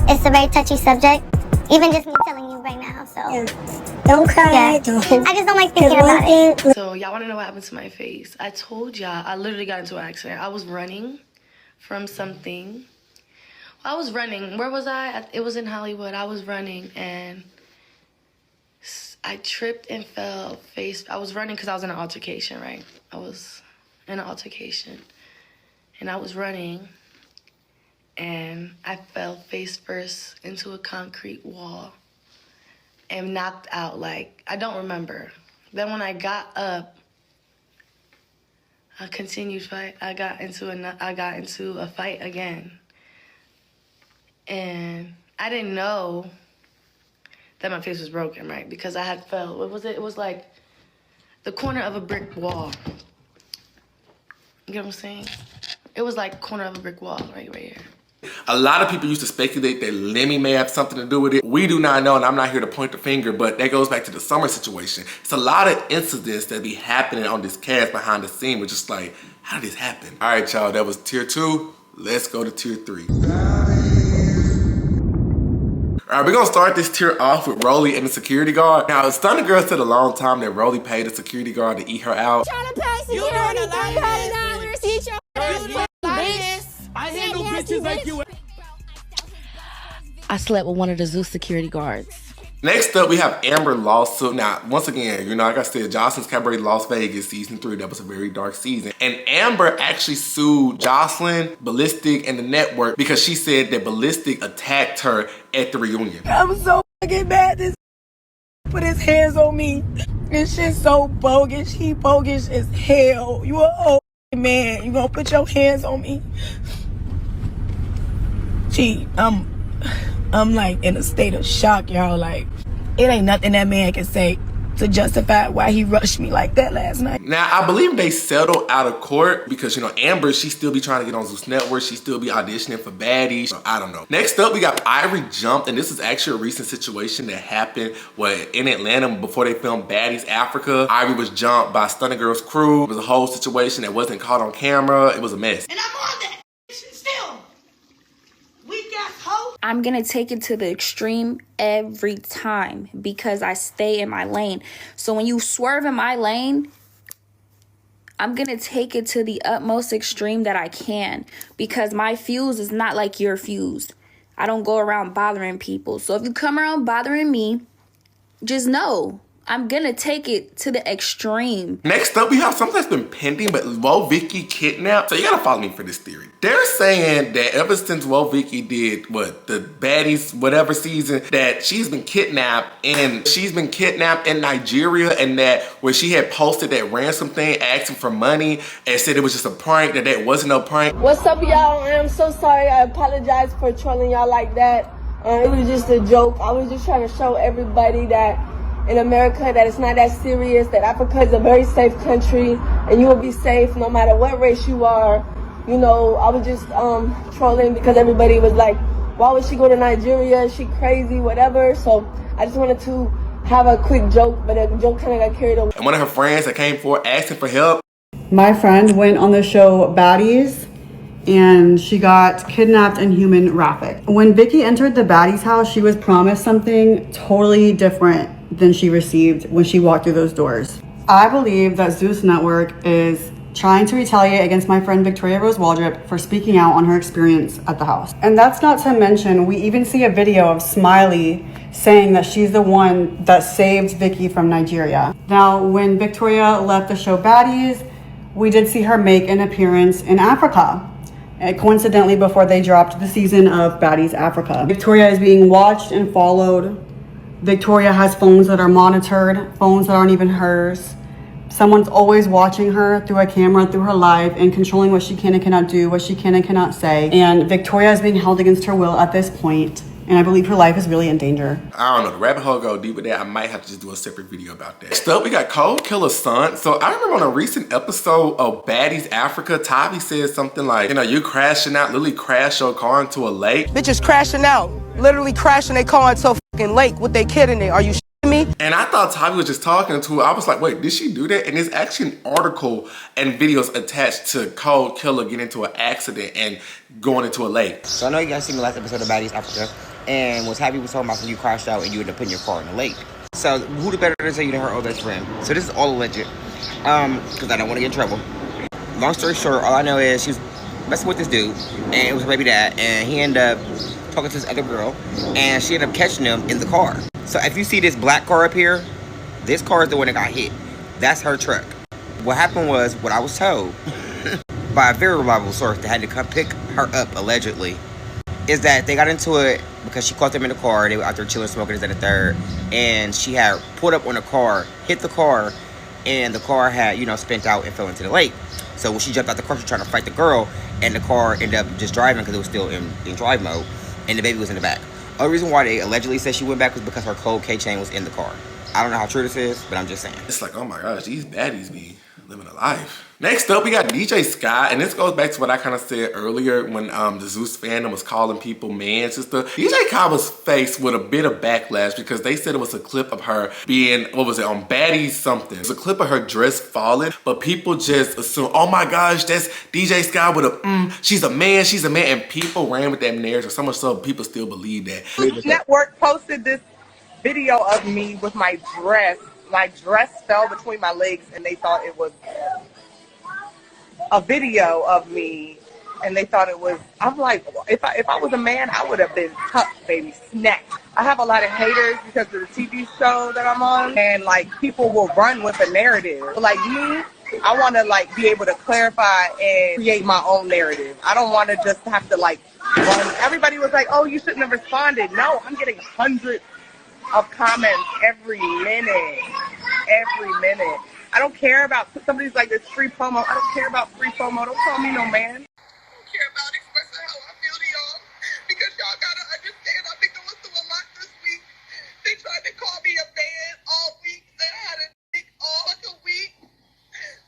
It's a very touchy subject. Even just me telling you right now, so. Yeah. Don't cry. Yeah. I just don't like thinking about it. So y'all want to know what happened to my face? I told y'all, I literally got into an accident. I was running from something. I was running. Where was I? It was in Hollywood. I was running and I tripped and fell face. I was running because I was in an altercation, right? I was in an altercation and I was running and I fell face first into a concrete wall and knocked out, like, I don't remember. Then when I got up, I continued fight. I got into a fight again. And I didn't know that my face was broken, right? Because I had fell. What was it? It was like the corner of a brick wall. You get what I'm saying? It was like corner of a brick wall right here. A lot of people used to speculate that Limmy may have something to do with it. We do not know, and I'm not here to point the finger, but that goes back to the summer situation. It's a lot of incidents that be happening on this cast behind the scene. We're just like, how did this happen? All right, y'all, that was tier 2. Let's go to tier 3. All right, we're gonna start this tier off with Roly and the security guard. Now, Stunna Girl said a long time that Roly paid the security guard to eat her out. Trying to pay security. I'm calling out. Where's each bitch? I handle bitches like you. I slept with one of the ZEUS security guards. Next up, we have Amber lawsuit. Now, once again, you know, like I said, Jocelyn's Cabaret Las Vegas season 3, that was a very dark season. And Amber actually sued Jocelyn, Ballistic, and the network because she said that Ballistic attacked her at the reunion. I'm so fucking mad. This put his hands on me. This shit's so bogus. He bogus as hell. You a old man. You gonna put your hands on me? Gee, I'm like in a state of shock, y'all. Like, it ain't nothing that man can say to justify why he rushed me like that last night. Now, I believe they settled out of court because, you know, Amber, she still be trying to get on ZEUS Network. She still be auditioning for Baddies. So, I don't know. Next up, we got Ivory jumped, and this is actually a recent situation that happened in Atlanta before they filmed Baddies Africa. Ivory was jumped by Stunning Girls crew. It was a whole situation that wasn't caught on camera. It was a mess. And I'm on that still. We got hope. I'm gonna take it to the extreme every time because I stay in my lane. So when you swerve in my lane, I'm gonna take it to the utmost extreme that I can because my fuse is not like your fuse. I don't go around bothering people. So if you come around bothering me, just know I'm gonna take it to the extreme. Next up, we have something that's been pending, but Vicki kidnapped. So you gotta follow me for this theory. They're saying that ever since Vicki did the Baddies whatever season, that she's been kidnapped, and she's been kidnapped in Nigeria, and that when she had posted that ransom thing asking for money and said it was just a prank, that wasn't no prank. What's up, y'all? I'm so sorry. I apologize for trolling y'all like that. It was just a joke. I was just trying to show everybody that in America that it's not that serious, that Africa is a very safe country and you will be safe no matter what race you are. You know, I was just trolling because everybody was like, why would she go to Nigeria? Is she crazy? Whatever. So I just wanted to have a quick joke, but the joke kind of got carried away. And one of her friends that came forward asking for help. My friend went on the show Baddies and she got kidnapped and human trafficked. When Vicki entered the Baddies house, she was promised something totally different than she received when she walked through those doors. I believe that ZEUS Network is trying to retaliate against my friend Victoria Rose Waldrop for speaking out on her experience at the house. And that's not to mention, we even see a video of Smiley saying that she's the one that saved Vicki from Nigeria. Now, when Victoria left the show Baddies, we did see her make an appearance in Africa. And coincidentally, before they dropped the season of Baddies Africa. Victoria is being watched and followed. Victoria has phones that are monitored, phones that aren't even hers. Someone's always watching her through a camera, through her life, and controlling what she can and cannot do, what she can and cannot say. And Victoria is being held against her will at this point, and I believe her life is really in danger. I don't know, the rabbit hole go deep with that. I might have to just do a separate video about that. Next up, we got Cold Killer's son. So I remember on a recent episode of Baddies Africa, Tavi said something like, you know, you crashing out, literally crashed your car into a lake. Bitches crashing out, literally crashing their car into a fucking lake with their kid in it. Are you shitting me? And I thought Tavi was just talking to her. I was like, wait, did she do that? And there's actually an article and videos attached to Cold Killer getting into an accident and going into a lake. So I know you guys seen the last episode of Baddies Africa, and what Tavi was talking about when you crashed out and you ended up putting your car in the lake. So who the better to tell you than her old best friend? So this is all alleged, because I don't want to get in trouble. Long story short, all I know is she was messing with this dude, and it was her baby dad, and he ended up talking to this other girl, and she ended up catching him in the car. So if you see this black car up here, this car is the one that got hit. That's her truck. What happened was, what I was told by a very reliable source that had to come pick her up, allegedly, is that they got into it because she caught them in the car. They were out there chilling, smoking this and the third, and she had pulled up on the car, hit the car, and the car had, you know, spent out and fell into the lake. So when she jumped out the car, she was trying to fight the girl, and the car ended up just driving because it was still in drive mode, and the baby was in the back. The only reason why they allegedly said she went back was because her cold keychain was in the car. I don't know how true this is, but I'm just saying. It's like, oh my gosh, these baddies be living a life. Next up, we got DJ Sky, and this goes back to what I kind of said earlier when the ZEUS fandom was calling people mans and stuff. DJ Sky was faced with a bit of backlash because they said it was a clip of her being, what was it, on Baddies something. It was a clip of her dress falling, but people just assume, oh my gosh, that's DJ Sky with a, she's a man, and people ran with that narrative so much so people still believe that. ZEUS Network posted this video of me with my dress. My dress fell between my legs and they thought it was a video of me, and they thought it was. I'm like, if I was a man, I would have been tucked, baby, snatched. I have a lot of haters because of the TV show that I'm on, and like people will run with a narrative. Like me, I want to like be able to clarify and create my own narrative. I don't want to just have to like run. Everybody was like, "Oh, you shouldn't have responded." No, I'm getting hundreds of comments every minute. Every minute. I don't care about somebody's like this free promo. I don't care about free promo. Don't call me no man. Care about expressing how I feel to y'all because y'all gotta understand. I think I was through a lot this week. They tried to call me a man all week. They had a dick all like a week.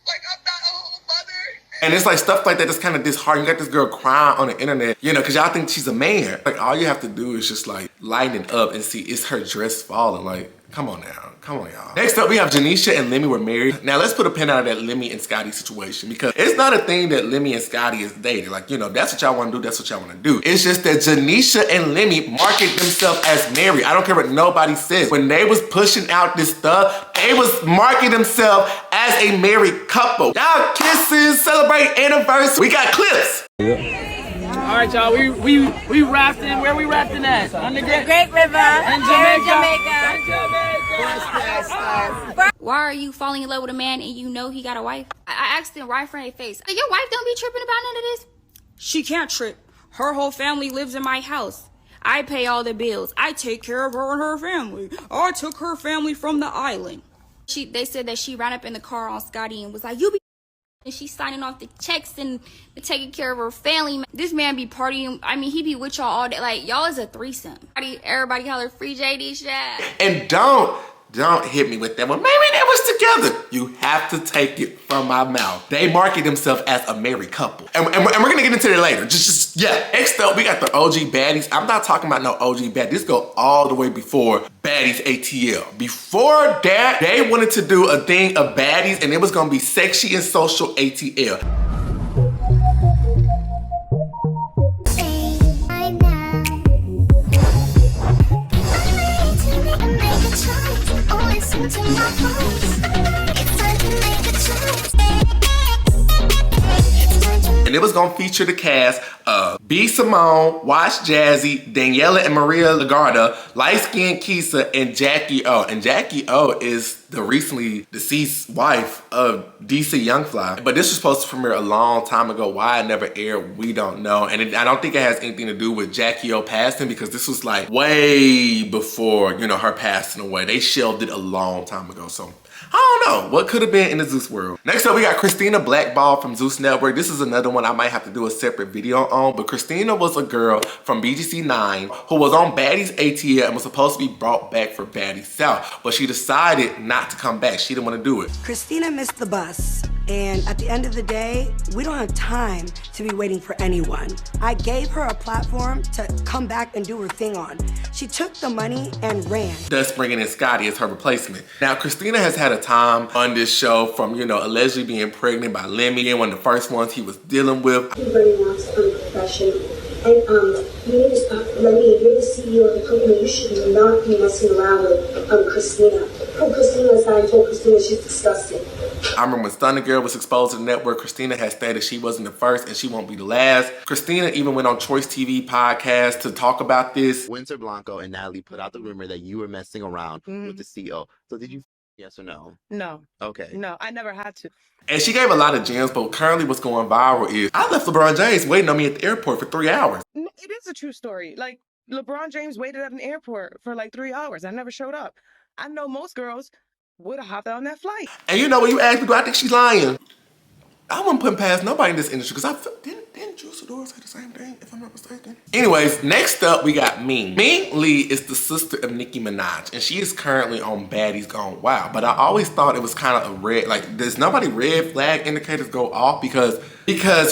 Like I'm not a whole mother. And it's like stuff like that that's kind of disheartening. You got this girl crying on the internet, you know, because y'all think she's a man. Like all you have to do is just like lighten it up and see it's her dress falling. Like, come on now. Come on, y'all. Next up, we have Janisha and Limmy were married. Now, let's put a pin out of that Limmy and Scotty situation because it's not a thing that Limmy and Scotty is dating. Like, you know, that's what y'all want to do. That's what y'all want to do. It's just that Janisha and Limmy market themselves as married. I don't care what nobody says. When they was pushing out this stuff, they was marketing themselves as a married couple. Y'all kissing, celebrate anniversary. We got clips. All right, y'all. We rafting. Where we rafting at? On the Great River. In Jamaica. Why are you falling in love with a man and you know he got a wife? I asked him right from their face. Your wife don't be tripping about none of this? She can't trip. Her whole family lives in my house. I pay all the bills. I take care of her and her family. I took her family from the island. They said that she ran up in the car on Scotty and was like, you be and she's signing off the checks and taking care of her family. This man be partying. I mean, he be with y'all all day. Like, y'all is a threesome. Everybody holler free JD shit. And don't hit me with that one. Maybe they was together. You have to take it from my mouth. They market themselves as a married couple. And we're gonna get into that later. Yeah. Next up, we got the OG Baddies. I'm not talking about no OG Baddies. This go all the way before Baddies ATL. Before that, they wanted to do a thing of Baddies and it was gonna be Sexy and Social ATL. And it was gonna feature the cast of B. Simone, Watch Jazzy, Daniela and Maria Lagarda, Light Skin Keisa, and Jackie O. And Jackie O is the recently deceased wife of DC Youngfly. But this was supposed to premiere a long time ago. Why it never aired, we don't know. And I don't think it has anything to do with Jackie O passing because this was like way before, you know, her passing away. They shelved it a long time ago, so I don't know what could have been in the Zeus world. Next up, we got Christina Blackball from ZEUS Network. This is another one I might have to do a separate video on, but Christina was a girl from BGC 9 who was on Baddies ATL and was supposed to be brought back for Baddies South, but she decided not to come back. She didn't want to do it. Christina missed the bus, and at the end of the day, we don't have time to be waiting for anyone. I gave her a platform to come back and do her thing on. She took the money and ran. Thus bringing in Scotty as her replacement. Now, Christina has had a time on this show from, you know, allegedly being pregnant by Limmy and one of the first ones he was dealing with. He really wants a profession. And you need to stop, Lemmy, you're the CEO of the company. You should not be messing around with Christina. Christina aside, I told Christina she's disgusting. I remember when Stunner Girl was exposed to the network, Christina had stated she wasn't the first and she won't be the last. Christina even went on Choice TV podcast to talk about this. Winter Blanco and Natalie put out the rumor that you were messing around with the CEO. So did you yes or no? No. Okay. No, I never had to. And she gave a lot of gems, but currently what's going viral is I left LeBron James waiting on me at the airport for 3 hours. It is a true story. Like, LeBron James waited at an airport for like 3 hours. I never showed up. I know most girls would have hopped on that flight. And you know, when you ask me, do I think she's lying? I wouldn't put past nobody in this industry because didn't Juice WRLD say the same thing, if I'm not mistaken? Anyways, next up we got Ming. Ming Lee is the sister of Nicki Minaj, and she is currently on Baddies Gone Wild. But I always thought it was kind of a red, like, does nobody red flag indicators go off? Because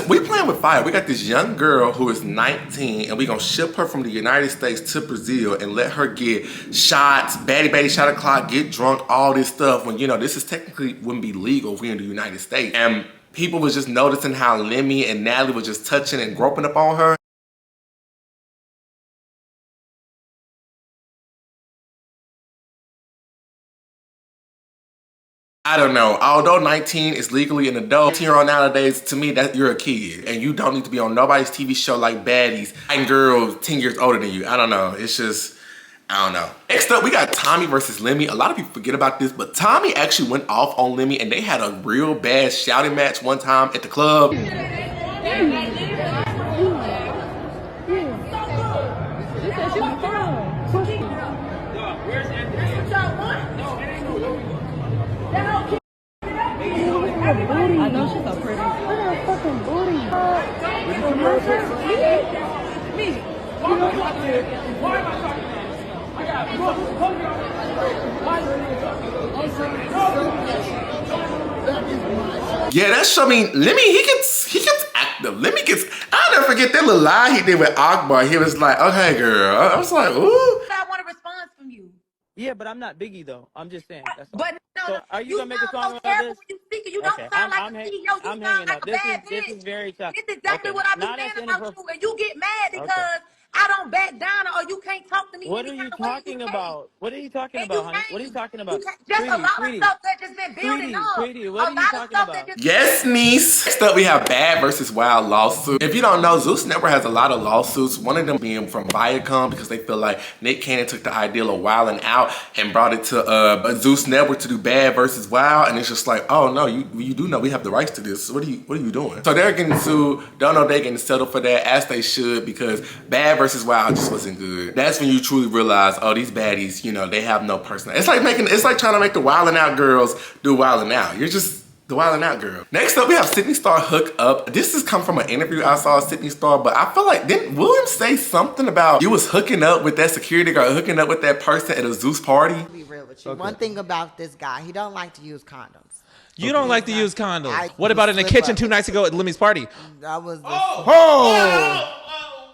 we playing with fire. We got this young girl who is 19, and we gonna ship her from the United States to Brazil and let her get shots, baddie shot o'clock, get drunk, all this stuff. When, you know, this is technically wouldn't be legal if we're in the United States. And people was just noticing how Limmy and Natalie were just touching and groping up on her. I don't know. Although 19 is legally an adult, 10-year-old nowadays, to me, that you're a kid. And you don't need to be on nobody's TV show like Baddies and girls 10 years older than you. I don't know. It's just, I don't know. Next up, we got Tommy versus Limmy. A lot of people forget about this, but Tommy actually went off on Limmy and they had a real bad shouting match one time at the club. I know she's so pretty. Look at her fucking booty. Me. Yeah, that's, I mean, Limmy, he gets active. Limmy gets, I'll never forget that little lie he did with Akbar. He was like, okay, girl. I was like, ooh. I want a response from you. Yeah, but I'm not Biggie though. I'm just saying. That's all. But no, So are you gonna make a song about terrible this? when you speak. You don't sound like a CEO. You sound like a bad bitch. This is very tough. This is exactly what I be saying about you, and you get mad because I don't back down or you can't talk to me. What are you talking about? What are you talking about, honey? What are you talking about? Just a lot of stuff that just been building up. Sweetie, what are you talking about? Yes, niece. Next up, we have Bad versus Wild lawsuit. If you don't know, ZEUS Network has a lot of lawsuits. One of them being from Viacom because they feel like Nick Cannon took the ideal of Wild and Out and brought it to ZEUS Network to do Bad versus Wild, and it's just like, oh no, you do know we have the rights to this. What are you doing? So they're getting sued. Don't know they're getting settled for that, as they should, because Bad versus Wild just wasn't good. That's when you truly realize, oh, these baddies, you know, they have no personality. It's like trying to make the Wild and Out girls do Wild and Out. You're just the Wild and Out girl. Next up, we have Sydney Star hook up. This has come from an interview I saw of Sydney Star, but I feel like, didn't William say something about you was hooking up with that security guard, hooking up with that person at a ZEUS party? Be real with you. One thing about this guy, he don't like to use condoms. You don't like to use condoms. What about in the kitchen 2 nights ago at Limmy's party? That was the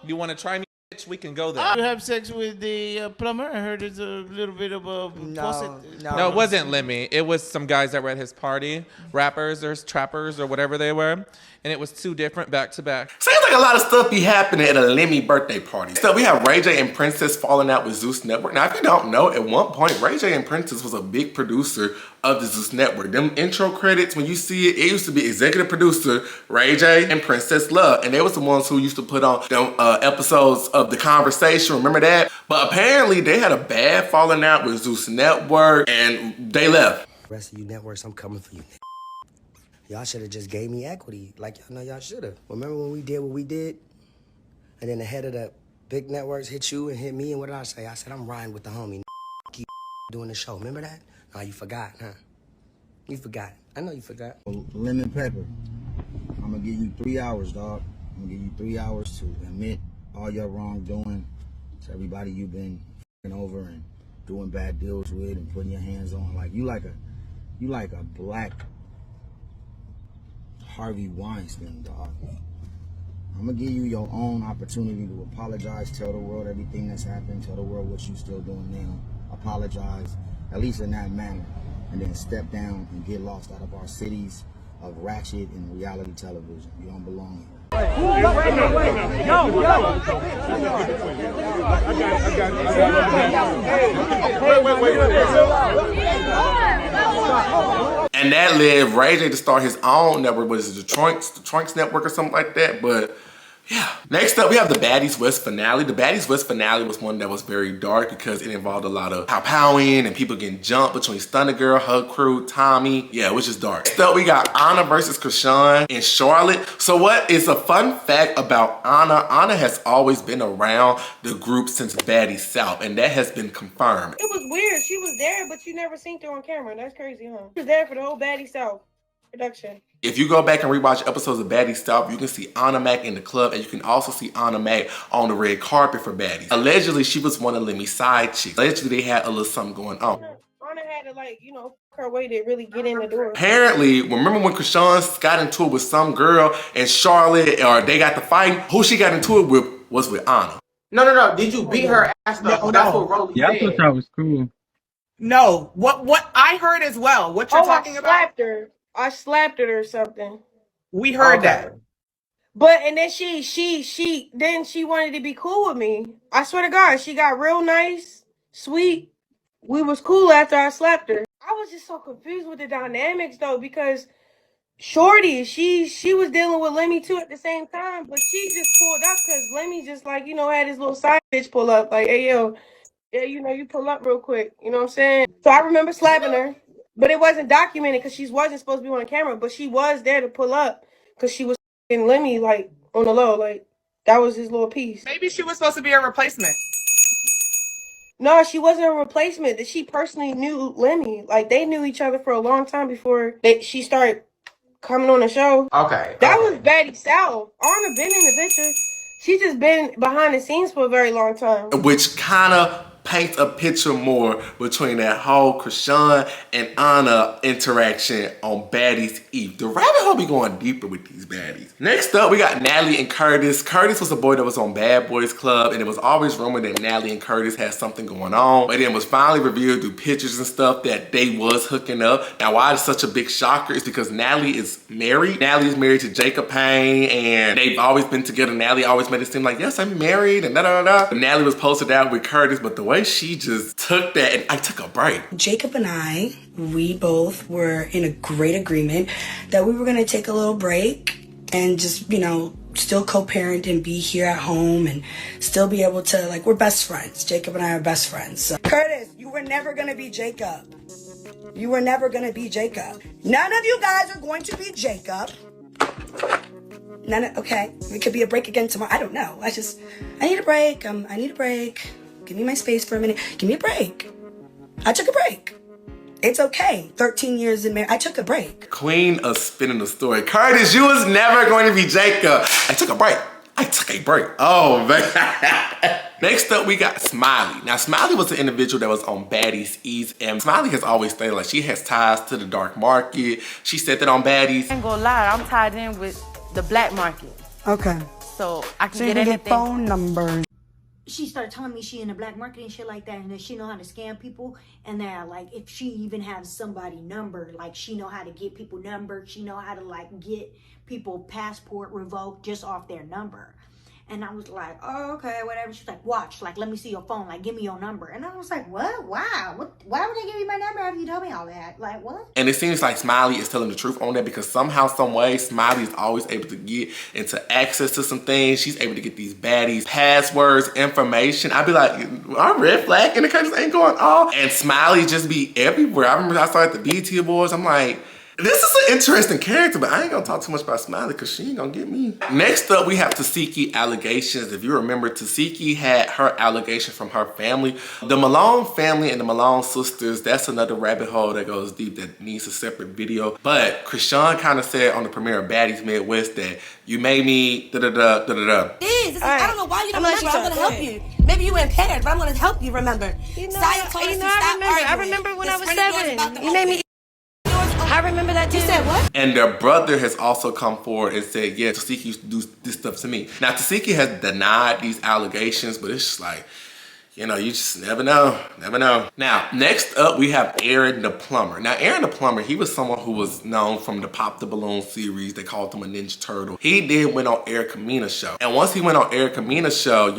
You want to try me? Bitch, we can go there. You have sex with the plumber? I heard there's a little bit of a faucet. No, it wasn't Limmy. It was some guys that were at his party, rappers or trappers or whatever they were, and it was 2 different back to back. Seems like a lot of stuff be happening at a Limmy birthday party. So we have Ray J and Princess falling out with ZEUS Network. Now, if you don't know, at one point, Ray J and Princess was a big producer of the ZEUS Network. Them intro credits, when you see it, it used to be executive producer Ray J and Princess Love, and they was the ones who used to put on them episodes of The Conversation. Remember that? But apparently, they had a bad falling out with ZEUS Network, and they left. The rest of you networks, I'm coming for you. Y'all should have just gave me equity, like y'all know y'all should have. Remember when we did what we did? And then the head of the big networks hit you and hit me, and what did I say? I said, I'm riding with the homie. Keep doing the show. Remember that? No, you forgot, huh? You forgot. I know you forgot. Lemon pepper. I'm gonna give you 3 hours, dog. I'm gonna give you 3 hours to admit all your wrongdoing to everybody you've been f***ing over and doing bad deals with and putting your hands on. Like you like a black Harvey Weinstein, dog. I'm gonna give you your own opportunity to apologize, tell the world everything that's happened, tell the world what you're still doing now, apologize, at least in that manner, and then step down and get lost out of our cities of ratchet and reality television. You don't belong here. And that led Ray J to start his own network. What is it, the Troinks Network or something like that? But yeah. Next up, we have the Baddies West finale. The Baddies West finale was one that was very dark because it involved a lot of pow-powing and people getting jumped between Stunner Girl, her crew, Tommy. Yeah, it was just dark. Next up, we got Anna versus Krishan in Charlotte. So what is a fun fact about Anna? Anna has always been around the group since Baddies South, and that has been confirmed. It was weird. She was there, but you never seen her on camera. That's crazy, huh? She was there for the whole Baddie South production. If you go back and rewatch episodes of Baddies South, you can see Anna Mac in the club, and you can also see Anna Mac on the red carpet for Baddies. Allegedly, she was one of Limmy's side chicks. Allegedly, they had a little something going on. Anna had to, like, you know, her way to really get in the door. Apparently, remember when Krishan got into it with some girl in Charlotte, or they got the fight? Who she got into it with was with Anna. No. Did you beat her ass though? No. That's what Roly Yeah, I said. thought that was cool. No, what I heard as well. What you're talking about? I slapped her or something. We heard that. But and then she wanted to be cool with me. I swear to God, she got real nice, sweet. We was cool after I slapped her. I was just so confused with the dynamics though, because Shorty, she was dealing with Limmy too at the same time, but she just pulled up because Limmy just like, had his little side bitch pull up, like, hey yo, yeah, you pull up real quick, you know what I'm saying? So I remember slapping her, but it wasn't documented because she wasn't supposed to be on camera, but she was there to pull up because she was in Limmy like on the low, like that was his little piece. Maybe she was supposed to be a replacement. No, she wasn't a replacement. That she personally knew Limmy. Like they knew each other for a long time before she started coming on the show. Okay. That was Baddys South. Arna been in the picture. She just been behind the scenes for a very long time. Which kind of paints a picture more between that whole Krishan and Anna interaction on Baddies Eve. The rabbit hole be going deeper with these baddies. Next up, we got Natalie and Curtis. Curtis was a boy that was on Bad Boys Club, and it was always rumored that Natalie and Curtis had something going on, but then was finally revealed through pictures and stuff that they was hooking up. Now, why it's such a big shocker is because Natalie is married. Natalie is married to Jacob Payne, and they've always been together. Natalie always made it seem like, yes, I'm married, and da-da-da-da. Natalie was posted out with Curtis, but the way she just took that, and I took a break. Jacob and I, we both were in a great agreement that we were gonna take a little break and just, still co-parent and be here at home and still be able to, like, we're best friends. Jacob and I are best friends. So. Curtis, you were never gonna be Jacob. You were never gonna be Jacob. None of you guys are going to be Jacob. Okay, it could be a break again tomorrow. I don't know. I need a break. I need a break. Give me my space for a minute. Give me a break. I took a break. It's okay. 13 years in marriage. I took a break. Queen of spinning the story. Curtis, you was never going to be Jacob. I took a break. I took a break. Oh, man. Next up, we got Smiley. Now, Smiley was an individual that was on Baddies East, and Smiley has always stated like she has ties to the dark market. She said that on Baddies. I ain't gonna lie, I'm tied in with the black market. Okay. So I can So get you can anything. get phone numbers. She started telling me she in the black market and shit like that, and that she know how to scam people, and that like if she even has somebody number, like she know how to get people numbers, she know how to like get people passport revoked just off their number. And I was like, oh, okay, whatever. She's like, watch, like, let me see your phone, like, give me your number. And I was like, what? Wow. Why would they give me my number after you told me all that? Like, what? And it seems like Smiley is telling the truth on that because somehow, some way, Smiley is always able to get into access to some things. She's able to get these baddies, passwords, information. I'd be like, our red flag indicators ain't going off. And Smiley just be everywhere. I remember I saw at the BT Awards, I'm like, this is an interesting character, but I ain't gonna talk too much about Smiley because she ain't gonna get me. Next up, we have Tiki allegations. If you remember, Tiki had her allegation from her family. The Malone family and the Malone sisters, that's another rabbit hole that goes deep that needs a separate video. But Krishan kind of said on the premiere of Baddies Midwest that you made me da-da-da-da-da-da. I don't know why you don't remember. I'm gonna help you. Maybe you impaired, but I'm gonna help you remember. I remember when I was 7. You made me. I remember that too. You said what? And their brother has also come forward and said, yeah, Tiki used to do this stuff to me. Now, Tiki has denied these allegations, but it's just like, you just never know, never know. Now, next up, we have Aaron the Plumber. Now, Aaron the Plumber, he was someone who was known from the Pop the Balloon series. They called him a Ninja Turtle. He did went on Eric Kamina's show. And once he went on Eric Kamina's show,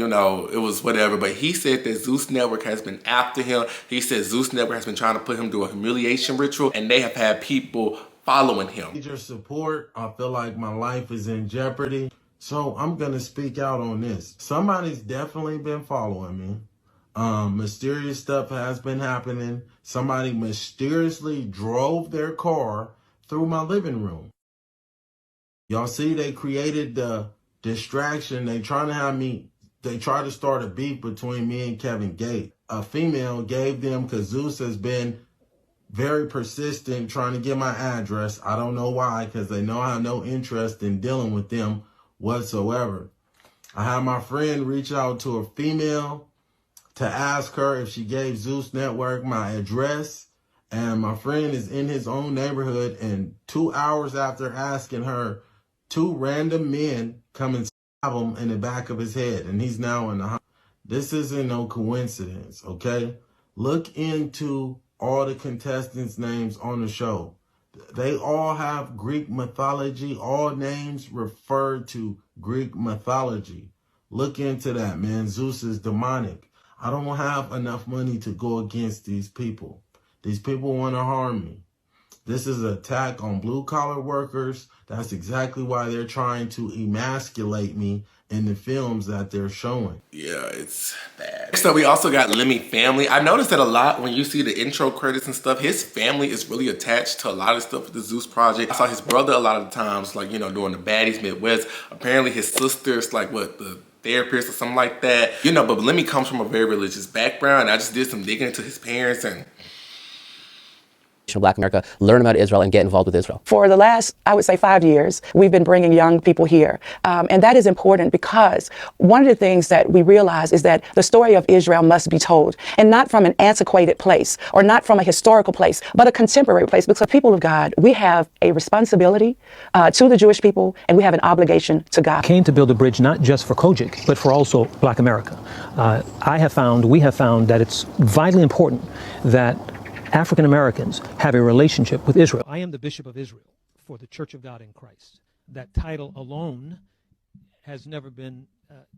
it was whatever. But he said that ZEUS Network has been after him. He said ZEUS Network has been trying to put him through a humiliation ritual. And they have had people following him. Need your support. I feel like my life is in jeopardy. So I'm going to speak out on this. Somebody's definitely been following me. Mysterious stuff has been happening. Somebody mysteriously drove their car through my living room. Y'all see, they created the distraction. They trying to have me, they try to start a beef between me and Kevin Gate. A female gave them, because ZEUS has been very persistent trying to get my address. I don't know why, because they know I have no interest in dealing with them whatsoever. I had my friend reach out to a female to ask her if she gave ZEUS Network my address. And my friend is in his own neighborhood, and 2 hours after asking her, 2 random men come and stab him in the back of his head, and he's now in the hospital. This isn't no coincidence, okay? Look into all the contestants' names on the show. They all have Greek mythology. All names refer to Greek mythology. Look into that, man. ZEUS is demonic. I don't have enough money to go against these people. These people want to harm me. This is an attack on blue-collar workers. That's exactly why they're trying to emasculate me in the films that they're showing. Yeah, it's bad. So we also got Limmy family. I noticed that a lot when you see the intro credits and stuff, his family is really attached to a lot of stuff with the ZEUS project. I saw his brother a lot of the times, like, you know, doing the Baddies Midwest. Apparently his sister's like, what, the therapist or something like that. You know, but Limmy comes from a very religious background. I just did some digging into his parents and Black America, learn about Israel and get involved with Israel. For the last, I would say 5 years, we've been bringing young people here. And that is important because one of the things that we realize is that the story of Israel must be told, and not from an antiquated place or not from a historical place, but a contemporary place. Because people of God, we have a responsibility to the Jewish people, and we have an obligation to God. Came to build a bridge not just for Kojic, but for also Black America. We have found that it's vitally important that African Americans have a relationship with Israel. I am the Bishop of Israel for the Church of God in Christ. That title alone has never been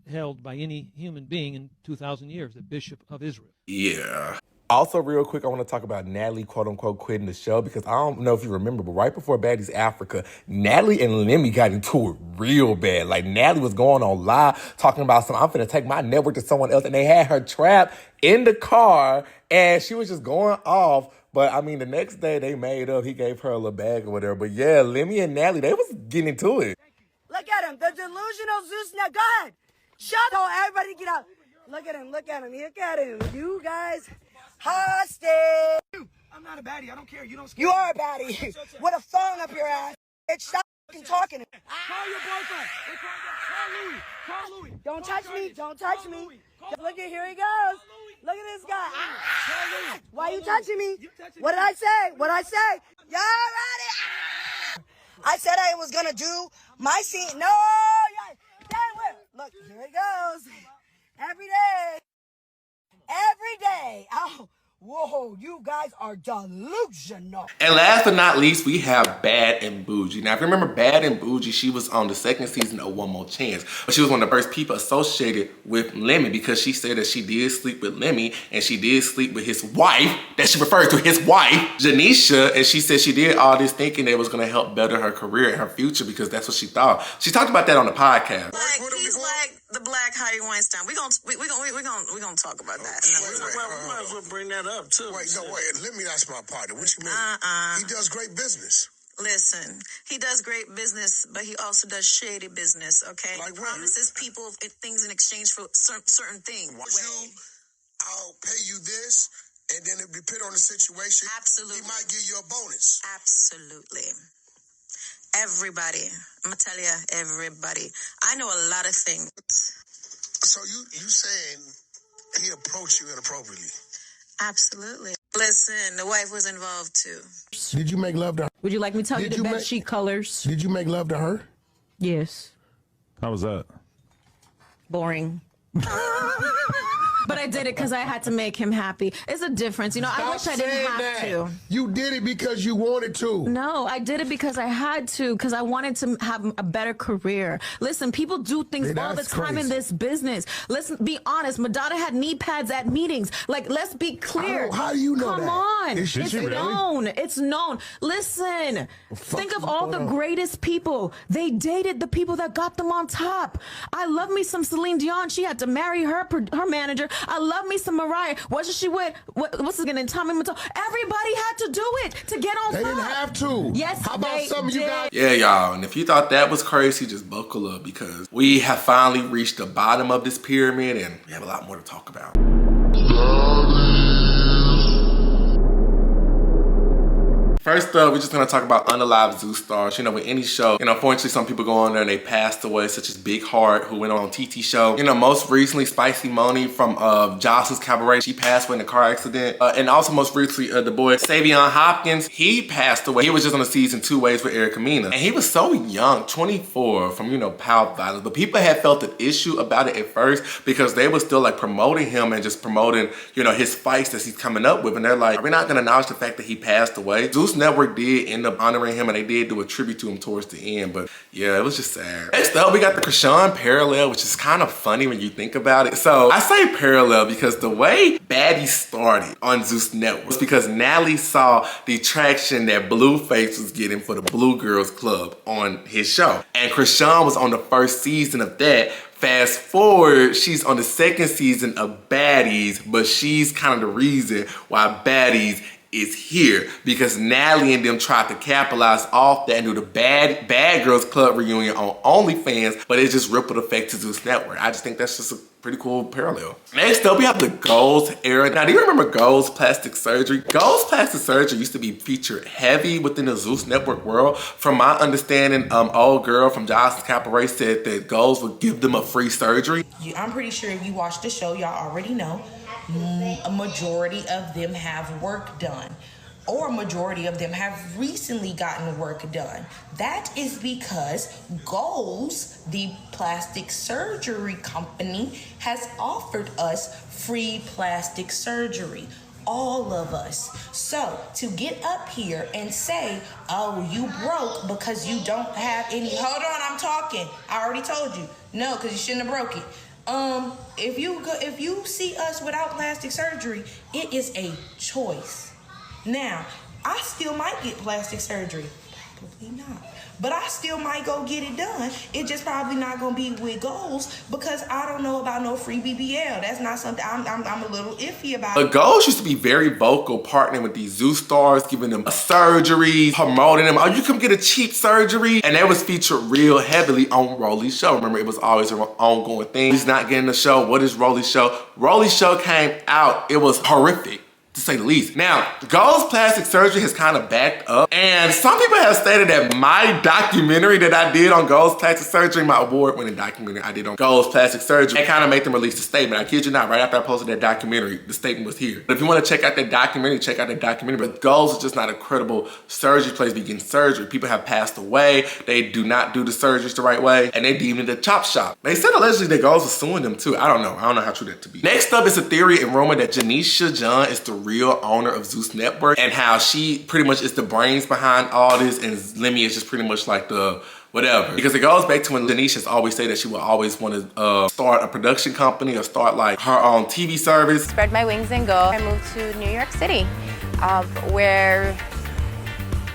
held by any human being in 2,000 years, the Bishop of Israel. yeah. Also, real quick, I want to talk about Natalie, quote unquote, quitting the show because I don't know if you remember, but right before Baddies Africa, Natalie and Limmy got into it real bad. Like, Natalie was going on live talking about something. I'm finna take my network to someone else, and they had her trapped in the car, and she was just going off. But, I mean, the next day they made up. He gave her a little bag or whatever. But, yeah, Limmy and Natalie, they was getting into it. Look at him, the delusional ZEUS Net. Go ahead. Shut up. Everybody get out. Look at him, look at him, look at him. You guys, hostage. I'm not a baddie. I don't care. You don't. You are a baddie. With a phone up your ass. Bitch, stop fucking talking. Call your boyfriend. Call Louis. Don't touch me. Don't touch me. Look at, here he goes. Look at this guy. Why you touching me? What did I say? What did I say? Y'all ready? I said I was gonna do my scene. No, look, here he goes. Every day. Every day. Oh, whoa, you guys are delusional. And last but not least, we have Bad and Bougie. Now, if you remember Bad and Bougie, she was on the second season of One More Chance. But she was one of the first people associated with Limmy because she said that she did sleep with Limmy and she did sleep with his wife, that she referred to his wife, Janisha. And she said she did all this thinking that it was going to help better her career and her future because that's what she thought. She talked about that on the podcast. Like, he's like the Black Harvey Weinstein. We're gonna talk about that. We might as well bring that up too. Wait, let me ask my partner. What you mean? He does great business. Listen, he does great business, but he also does shady business. Okay, like he promises people things in exchange for certain things. I'll pay you this, and then if we put on the situation, absolutely, he might give you a bonus. Absolutely. Everybody, I'm gonna tell you, everybody. I know a lot of things. So you saying he approached you inappropriately? Absolutely. Listen, the wife was involved too. Did you make love to her? Would you like me to tell you the bed sheet colors? Did you make love to her? Yes. How was that? Boring. But I did it because I had to make him happy. It's a difference. You know, I wish I didn't have to. You did it because you wanted to. No, I did it because I had to, because I wanted to have a better career. Listen, people do things all the time in this business. Listen, be honest. Madonna had knee pads at meetings. Like, let's be clear. How do you know Come that? on. It's known. It's known. Listen, think of all the greatest people. They dated the people that got them on top. I love me some Celine Dion. She had to marry her manager. I love me some Mariah. Wasn't she with, what's his name, Tommy Matone? Everybody had to do it to get on top. They didn't have to. Yes, how about some of you guys? Yeah, y'all, and if you thought that was crazy, just buckle up because we have finally reached the bottom of this pyramid and we have a lot more to talk about. First up, we're just gonna talk about unalive ZEUS stars. You know, with any show, unfortunately some people go on there and they passed away, such as Big Heart, who went on TT show. Most recently, Spicy Moni from Jocelyn's Cabaret, she passed away in a car accident. And also most recently, the boy Savion Hopkins, he passed away. He was just on the season 2 Ways with Erica Mena. And he was so young, 24, from, Power Violence. But people had felt an issue about it at first because they were still like promoting him and just promoting, his fights that he's coming up with. And they're like, are we not gonna acknowledge the fact that he passed away? ZEUS Network did end up honoring him, and they did do a tribute to him towards the end, but yeah, it was just sad. Next up, we got the Kon Parallel, which is kind of funny when you think about it. So I say parallel because the way Baddies started on ZEUS Network was because Natalie saw the traction that Blueface was getting for the Blue Girls Club on his show. And Kon was on the first season of that. Fast forward, she's on the second season of Baddies, but she's kind of the reason why Baddies is here, because Natalie and them tried to capitalize off that and do the Bad Girls Club reunion on OnlyFans, but it just rippled effect to ZEUS Network. I just think that's just a pretty cool parallel. Next up, we have the Goals era. Now, do you remember Goals plastic surgery? Goals plastic surgery used to be featured heavy within the ZEUS Network world. From my understanding, old girl from Jocelyn Cabaret said that Goals would give them a free surgery. I'm pretty sure if you watch the show, y'all already know a majority of them have work done, or a majority of them have recently gotten work done. That is because Goals, the plastic surgery company, has offered us free plastic surgery. All of us. So to get up here and say, oh, you broke because you don't have any, hold on, I'm talking. I already told you. No, because you shouldn't have broke it. If you see us without plastic surgery, it is a choice. Now, I still might get plastic surgery. Probably not. But I still might go get it done. It's just probably not gonna be with Goals because I don't know about no free BBL. That's not something I'm a little iffy about. But Goals used to be very vocal, partnering with these ZEUS stars, giving them surgeries, promoting them. Oh, you come get a cheap surgery. And that was featured real heavily on Roly's show. Remember, it was always an ongoing thing. He's not getting the show. What is Roly's show? Roly's show came out. It was horrific, to say the least. Now, Goals plastic surgery has kind of backed up, and some people have stated that my documentary that I did on Goals plastic surgery, my award-winning documentary I did on Goals plastic surgery, it kind of made them release a statement. I kid you not, right after I posted that documentary, the statement was here. But if you want to check out that documentary, check out that documentary. But Goals is just not a credible surgery place to begin surgery. People have passed away. They do not do the surgeries the right way, and they deemed it a chop shop. They said allegedly that Goals is suing them too. I don't know how true that to be. Next up is a theory and rumor that Janisha John is the real owner of ZEUS Network, and how she pretty much is the brains behind all this, and Limmy is just pretty much like the whatever. Because it goes back to when Janisha's always say that she will always want to start a production company or start like her own TV service. Spread my wings and go. I moved to New York City, where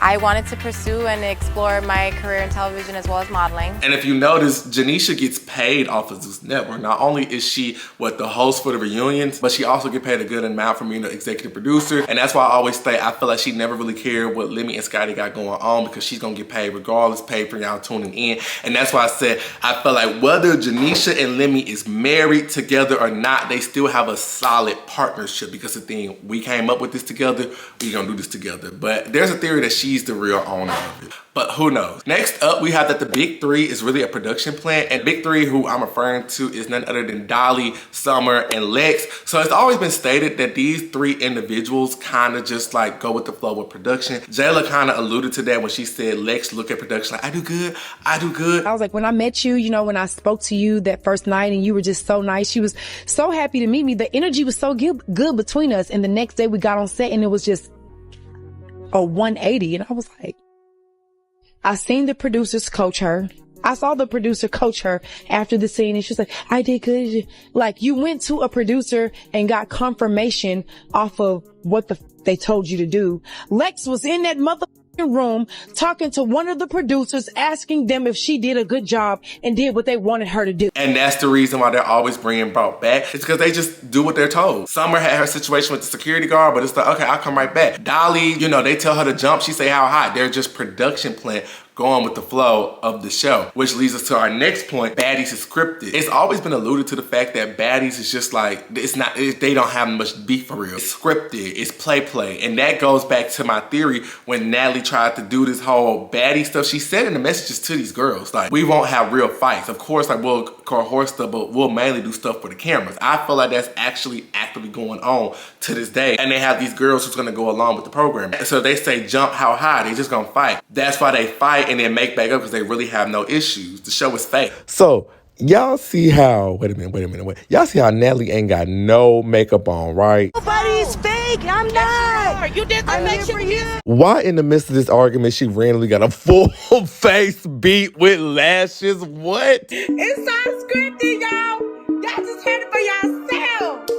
I wanted to pursue and explore my career in television as well as modeling. And if you notice, Janisha gets paid off of ZEUS Network. Not only is she the host for the reunions, but she also get paid a good amount from being the executive producer. And that's why I always say I feel like she never really cared what Limmy and Scotty got going on, because she's gonna get paid regardless, paid for y'all tuning in. And that's why I said I feel like whether Janisha and Limmy is married together or not, they still have a solid partnership, because the thing, we came up with this together, we gonna do this together. But there's a theory that she's the real owner of it, but who knows. Next up, we have that the Big Three is really a production plant, and Big Three, who I'm referring to, is none other than Dolly, Summer, and Lex. So it's always been stated that these three individuals kind of just like go with the flow with production. Jayla kind of alluded to that when she said Lex look at production like, I do good, I do good. I was like, when I met you, you know, when I spoke to you that first night and you were just so nice, she was so happy to meet me. The energy was so good between us, and the next day we got on set and it was just a 180, and I was like, I seen the producers coach her. I saw the producer coach her after the scene, and she was like, I did good. Like, you went to a producer and got confirmation off of what they told you to do. Lex was in that motherfucking room talking to one of the producers, asking them if she did a good job and did what they wanted her to do. And that's the reason why they're always bringing brought back. It's because they just do what they're told. Summer had her situation with the security guard, but it's like, okay, I'll come right back. Dolly, you know, they tell her to jump, she say how high. They're just production plant going with the flow of the show, which leads us to our next point. Baddies is scripted. It's always been alluded to the fact that Baddies is just like, they don't have much beef for real. It's scripted, it's play. And that goes back to my theory when Natalie tried to do this whole baddie stuff. She said in the messages to these girls, like, we won't have real fights. Of course, like, we'll call horse stuff, but we'll mainly do stuff for the cameras. I feel like that's actually actively going on to this day. And they have these girls who's gonna go along with the program. So they say jump how high, they just gonna fight. That's why they fight and then make back up, because they really have no issues. The show is fake. So y'all see how, wait a minute. Y'all see how Natalie ain't got no makeup on, right? Nobody's fair. fake. I'm not. You did the I'm here facial for you. Why in the midst of this argument she randomly got a full face beat with lashes? What? It's so scripted, y'all. Y'all just heard it for yourself.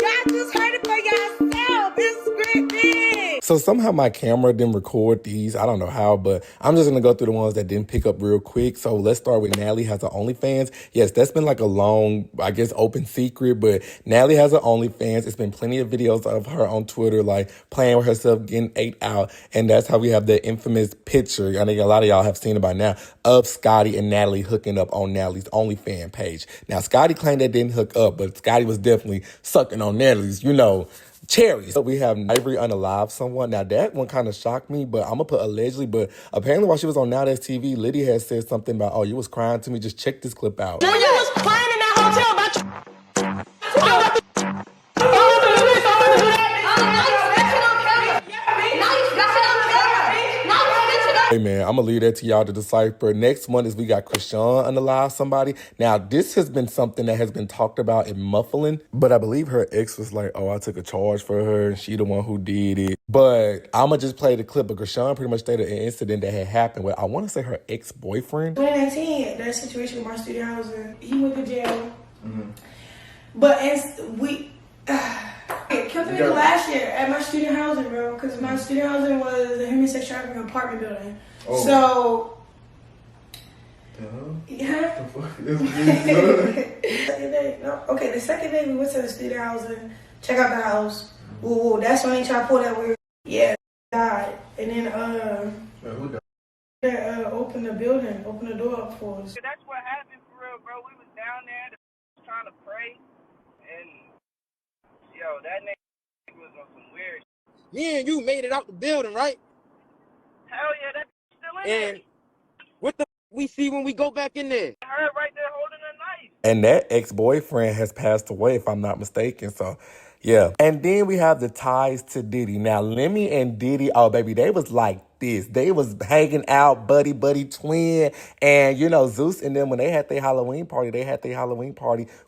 Y'all just heard it for yourself. It's scripted. So somehow my camera didn't record these. I don't know how, but I'm just going to go through the ones that didn't pick up real quick. So let's start with Natalie has an OnlyFans. Yes, that's been like a long, I guess, open secret, but Natalie has an OnlyFans. It's been plenty of videos of her on Twitter, like playing with herself, getting ate out. And that's how we have the infamous picture, I think a lot of y'all have seen it by now, of Scotty and Natalie hooking up on Natalie's OnlyFans page. Now, Scotty claimed that didn't hook up, but Scotty was definitely sucking on Natalie's, cherries. So we have Ivory unalive someone. Now that one kind of shocked me, but I'm gonna put allegedly. But apparently while she was on Now That's TV, Lydia had said something about, oh, you was crying to me. Just check this clip out. You was crying in that hotel about Hey man, I'm gonna leave that to y'all to decipher. Next one is we got Krishan unalive somebody. Now this has been something that has been talked about in muffling, but I believe her ex was like, oh, I took a charge for her and she the one who did it. But I'm gonna just play the clip, but Krishan pretty much stated an incident that had happened with, I wanna say her ex-boyfriend. 2019, that situation with my student housing, he went to jail. But we killed me last year at my student housing, bro, because my student housing was a human sex trafficking apartment building. Oh. So, the second day we went to the student housing, check out the house. Ooh, that's when they try to pull that weird. Yeah, died, and then open the building, open the door up for us. That's what happened for real, bro. We was down there trying to pray, and yo, that nigga was on some weird shit. Me and you made it out the building, right? Hell yeah, that's still in And there. what the we see when we go back in there? Her right there holding a knife. And that ex-boyfriend has passed away, if I'm not mistaken. So, yeah. And then we have the ties to Diddy. Now, Limmy and Diddy, oh, baby, they was like this. They was hanging out, buddy twin. And, Zeus and them, when they had their Halloween party,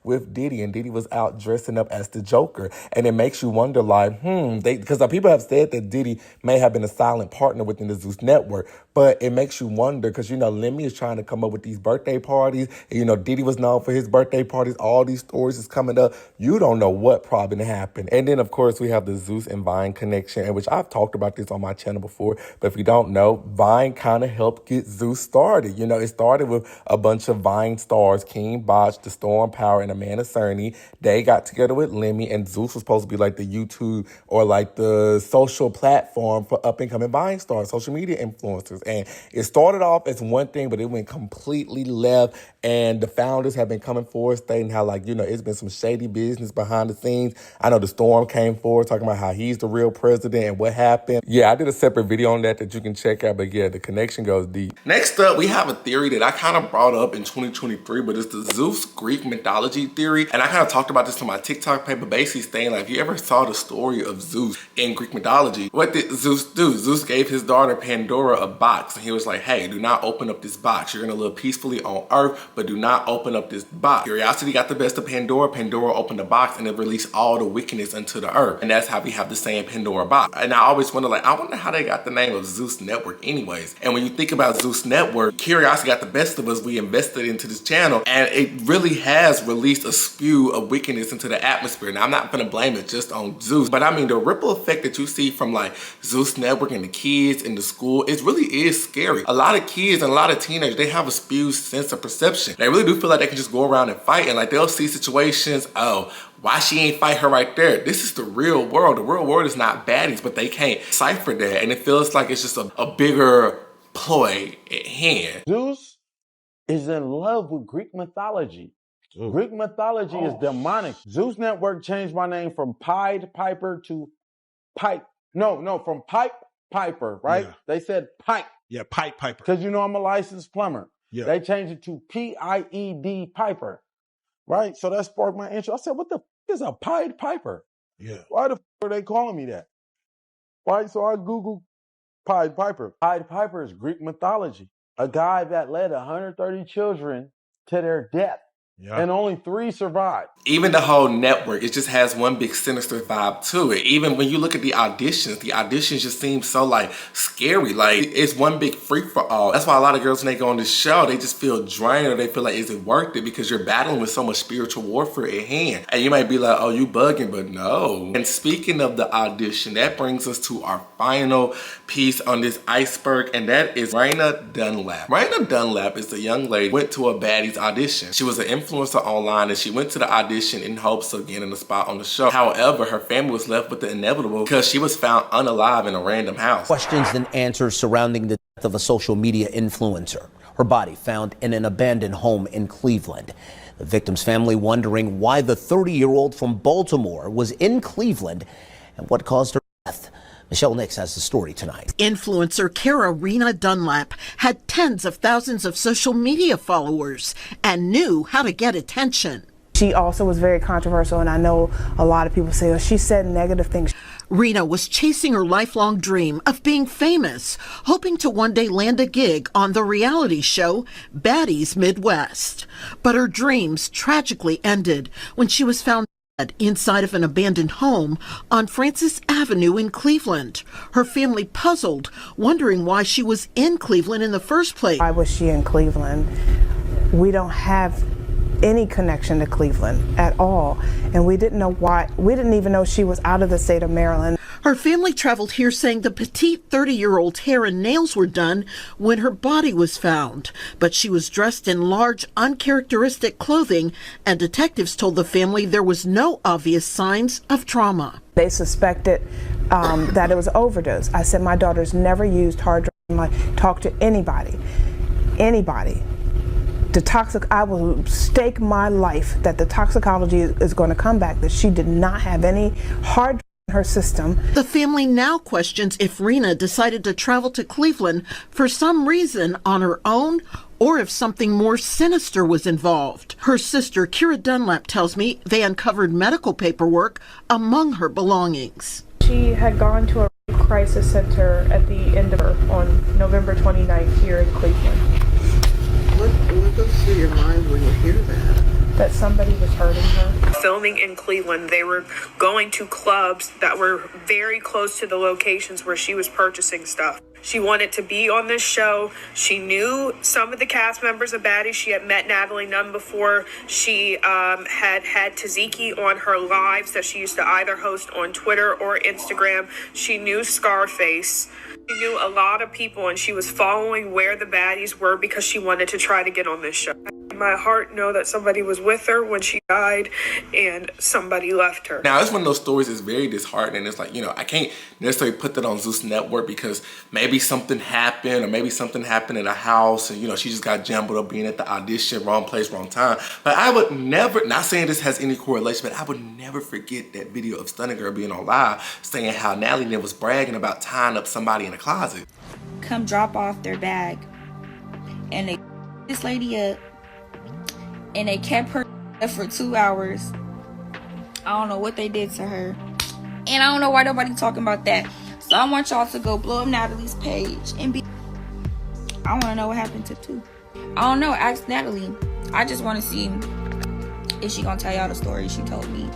with Diddy. And Diddy was out dressing up as the Joker. And it makes you wonder, like, because people have said that Diddy may have been a silent partner within the ZEUS network. But it makes you wonder, because, Limmy is trying to come up with these birthday parties. And, Diddy was known for his birthday parties. All these stories is coming up. You don't know what probably going to happen. And then, of course, we have the ZEUS and Vine connection, in which I've talked about this on my channel before. But if you don't know, Vine kind of helped get ZEUS started. It started with a bunch of Vine stars, King Botch, The Storm Power, and Amanda Cerny. They got together with Limmy, and ZEUS was supposed to be like the YouTube or like the social platform for up-and-coming Vine stars, social media influencers. And it started off as one thing, but it went completely left. And the founders have been coming forward stating how, it's been some shady business behind the scenes. I know The Storm came forward talking about how he's the real president and what happened. Yeah, I did a separate video on that you can check out. But yeah, the connection goes deep. Next up, we have a theory that I kind of brought up in 2023, but it's the Zeus Greek mythology theory. And I kind of talked about this on my TikTok page, but basically saying, like, if you ever saw the story of Zeus in Greek mythology, what did Zeus do? Zeus gave his daughter Pandora a box, and he was like, hey, do not open up this box. You're gonna live peacefully on Earth, but do not open up this box. Curiosity got the best of Pandora. Pandora opened the box and it released all the wickedness into the earth. And that's how we have the saying Pandora box. And I always wonder, I wonder how they got the name of ZEUS Network anyways. And when you think about ZEUS Network, curiosity got the best of us. We invested into this channel, and it really has released a spew of wickedness into the atmosphere. Now, I'm not gonna blame it just on Zeus, but I mean, the ripple effect that you see from ZEUS Network and the kids in the school, it really is scary. A lot of kids and a lot of teenagers, they have a spewed sense of perception. They really do feel like they can just go around and fight, and they'll see situations, oh, why she ain't fight her right there? This is the real world. The real world is not baddies, but they can't decipher that. And it feels like it's just a bigger ploy at hand. Zeus is in love with Greek mythology. Greek mythology is demonic. ZEUS Network changed my name from Pied Piper to Pipe. No, from Pipe Piper, right? Yeah. They said Pipe. Yeah, Pipe Piper. Because I'm a licensed plumber. Yeah. They changed it to Pied Piper, right? So that sparked my interest. I said, what the f is a Pied Piper? Yeah. Why the f are they calling me that? Right? So I Googled Pied Piper. Pied Piper is Greek mythology. A guy that led 130 children to their death. And only 3 survived. Even the whole network, it just has one big sinister vibe to it. Even when you look at the auditions just seem so like scary. Like it's one big free for all. That's why a lot of girls when they go on this show, they just feel drained or they feel like, is it worth it? Because you're battling with so much spiritual warfare at hand. And you might be like, oh, you bugging, but no. And speaking of the audition, that brings us to our final piece on this iceberg, and that is Raina Dunlap. Raina Dunlap is a young lady who went to a Baddies audition. She was an influencer online and she went to the audition in hopes of getting a spot on the show. However, her family was left with the inevitable because she was found unalive in a random house. Questions and answers surrounding the death of a social media influencer. Her body found in an abandoned home in Cleveland. The victim's family wondering why the 30-year-old from Baltimore was in Cleveland and what caused her death. Michelle Nix has the story tonight. Influencer Raina Dunlap had tens of thousands of social media followers and knew how to get attention. She also was very controversial, and I know a lot of people say, oh, she said negative things. Raina was chasing her lifelong dream of being famous, hoping to one day land a gig on the reality show Baddies Midwest. But her dreams tragically ended when she was found dead inside of an abandoned home on Francis Avenue in Cleveland. Her family puzzled, wondering why she was in Cleveland in the first place. Why was she in Cleveland? We don't have any connection to Cleveland at all, and we didn't know why. We didn't even know she was out of the state of Maryland. Her family traveled here saying the petite 30-year-old hair and nails were done when her body was found, but she was dressed in large, uncharacteristic clothing, and detectives told the family there was no obvious signs of trauma. They suspected that it was overdose. I said my daughter's never used hard drugs, talked to anybody. I will stake my life that the toxicology is going to come back, that she did not have any hard drugs in her system. The family now questions if Raina decided to travel to Cleveland for some reason on her own, or if something more sinister was involved. Her sister, Kira Dunlap, tells me they uncovered medical paperwork among her belongings. She had gone to a crisis center at the end of her on November 29th here in Cleveland. What goes through your mind when you hear that? That somebody was hurting her. Filming in Cleveland, they were going to clubs that were very close to the locations where she was purchasing stuff. She wanted to be on this show. She knew some of the cast members of Baddies. She had met Natalie Nunn before. She had Tiki on her lives that she used to either host on Twitter or Instagram. She knew Scarface. She knew a lot of people, and she was following where the Baddies were because she wanted to try to get on this show. My heart know that somebody was with her when she died and somebody left her. Now, it's one of those stories that's very disheartening. It's like, you know, I can't necessarily put that on ZEUS Network because maybe something happened or maybe something happened in a house and, you know, she just got jumbled up being at the audition, wrong place, wrong time. But I would never, not saying this has any correlation, but I would never forget that video of Stunning Girl being on live saying how Natalie Nunn was bragging about tying up somebody in a closet. Come drop off their bag and they this lady up and they kept her for 2 hours. I don't know what they did to her. And I don't know why nobody talking about that. So I want y'all to go blow up Natalie's page and be... I want to know what happened to two. I don't know. Ask Natalie. I just want to see if she going to tell y'all the story she told me.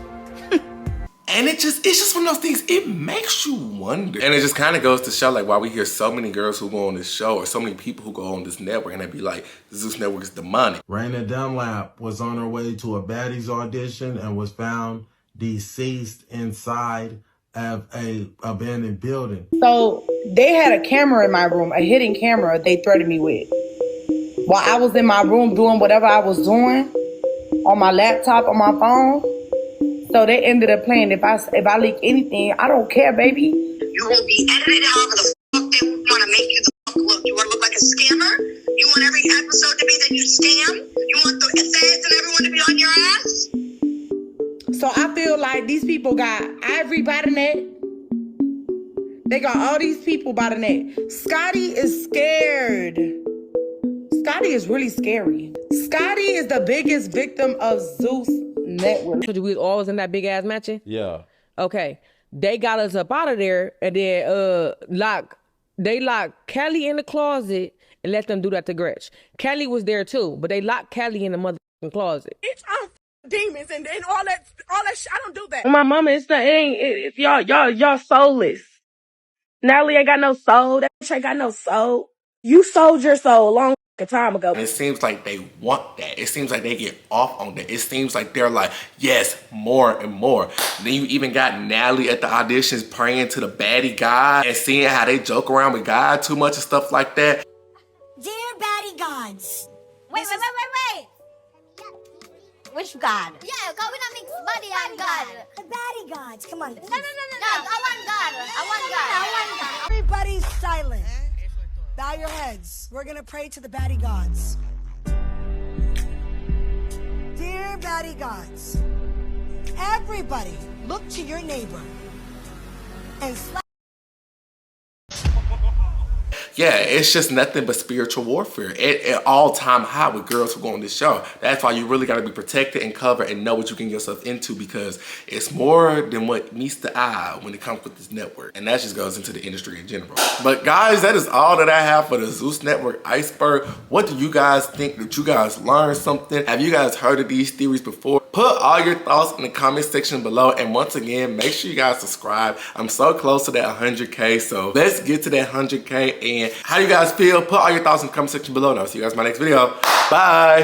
And it's just one of those things, it makes you wonder. And it just kind of goes to show like why we hear so many girls who go on this show or so many people who go on this network and they be like, the ZEUS Network is demonic. Raina Dunlap was on her way to a Baddies audition and was found deceased inside of a abandoned building. So they had a camera in my room, a hidden camera they threatened me with. While I was in my room doing whatever I was doing on my laptop, on my phone. So they ended up playing, if I leak anything, I don't care, baby. You will be edited however the fuck they want to make you the fuck look. You want to look like a scammer? You want every episode to be that you scam? You want the feds and everyone to be on your ass? So I feel like these people got Ivory by the neck. They got all these people by the neck. Scotty is scared. Scotty is really scary. Scotty is the biggest victim of ZEUS Network. We was always in that big ass mansion? Yeah. Okay. They got us up out of there and then locked Kelly in the closet and let them do that to Gretch. Kelly was there too, but they locked Kelly in the mother closet. Bitch, I'm demons and all that shit. I don't do that. My mama, it's y'all soulless. Natalie ain't got no soul. That bitch ain't got no soul. You sold your soul a long time ago. And it seems like they want that. It seems like they get off on that. It seems like they're like, yes, more and more. And then you even got Natalie at the auditions praying to the baddie God and seeing how they joke around with God too much and stuff like that. Dear baddie gods. Wait. Which God? Yeah, God, we don't mix baddie and God. The baddie gods. Come on. No. I want God. Everybody's silent. Bow your heads. We're going to pray to the baddie gods. Dear baddie gods, everybody look to your neighbor and slap. Yeah, it's just nothing but spiritual warfare at all-time high with girls who go on this show. That's why you really got to be protected and covered and know what you can get yourself into, because it's more than what meets the eye when it comes with this network. And that just goes into the industry in general. But guys, that is all that I have for the ZEUS Network Iceberg. What do you guys think? Did you guys learn something? Have you guys heard of these theories before? Put all your thoughts in the comment section below. And once again, make sure you guys subscribe. I'm so close to that 100K. So let's get to that 100K. And how do you guys feel? Put all your thoughts in the comment section below. And I'll see you guys in my next video. Bye.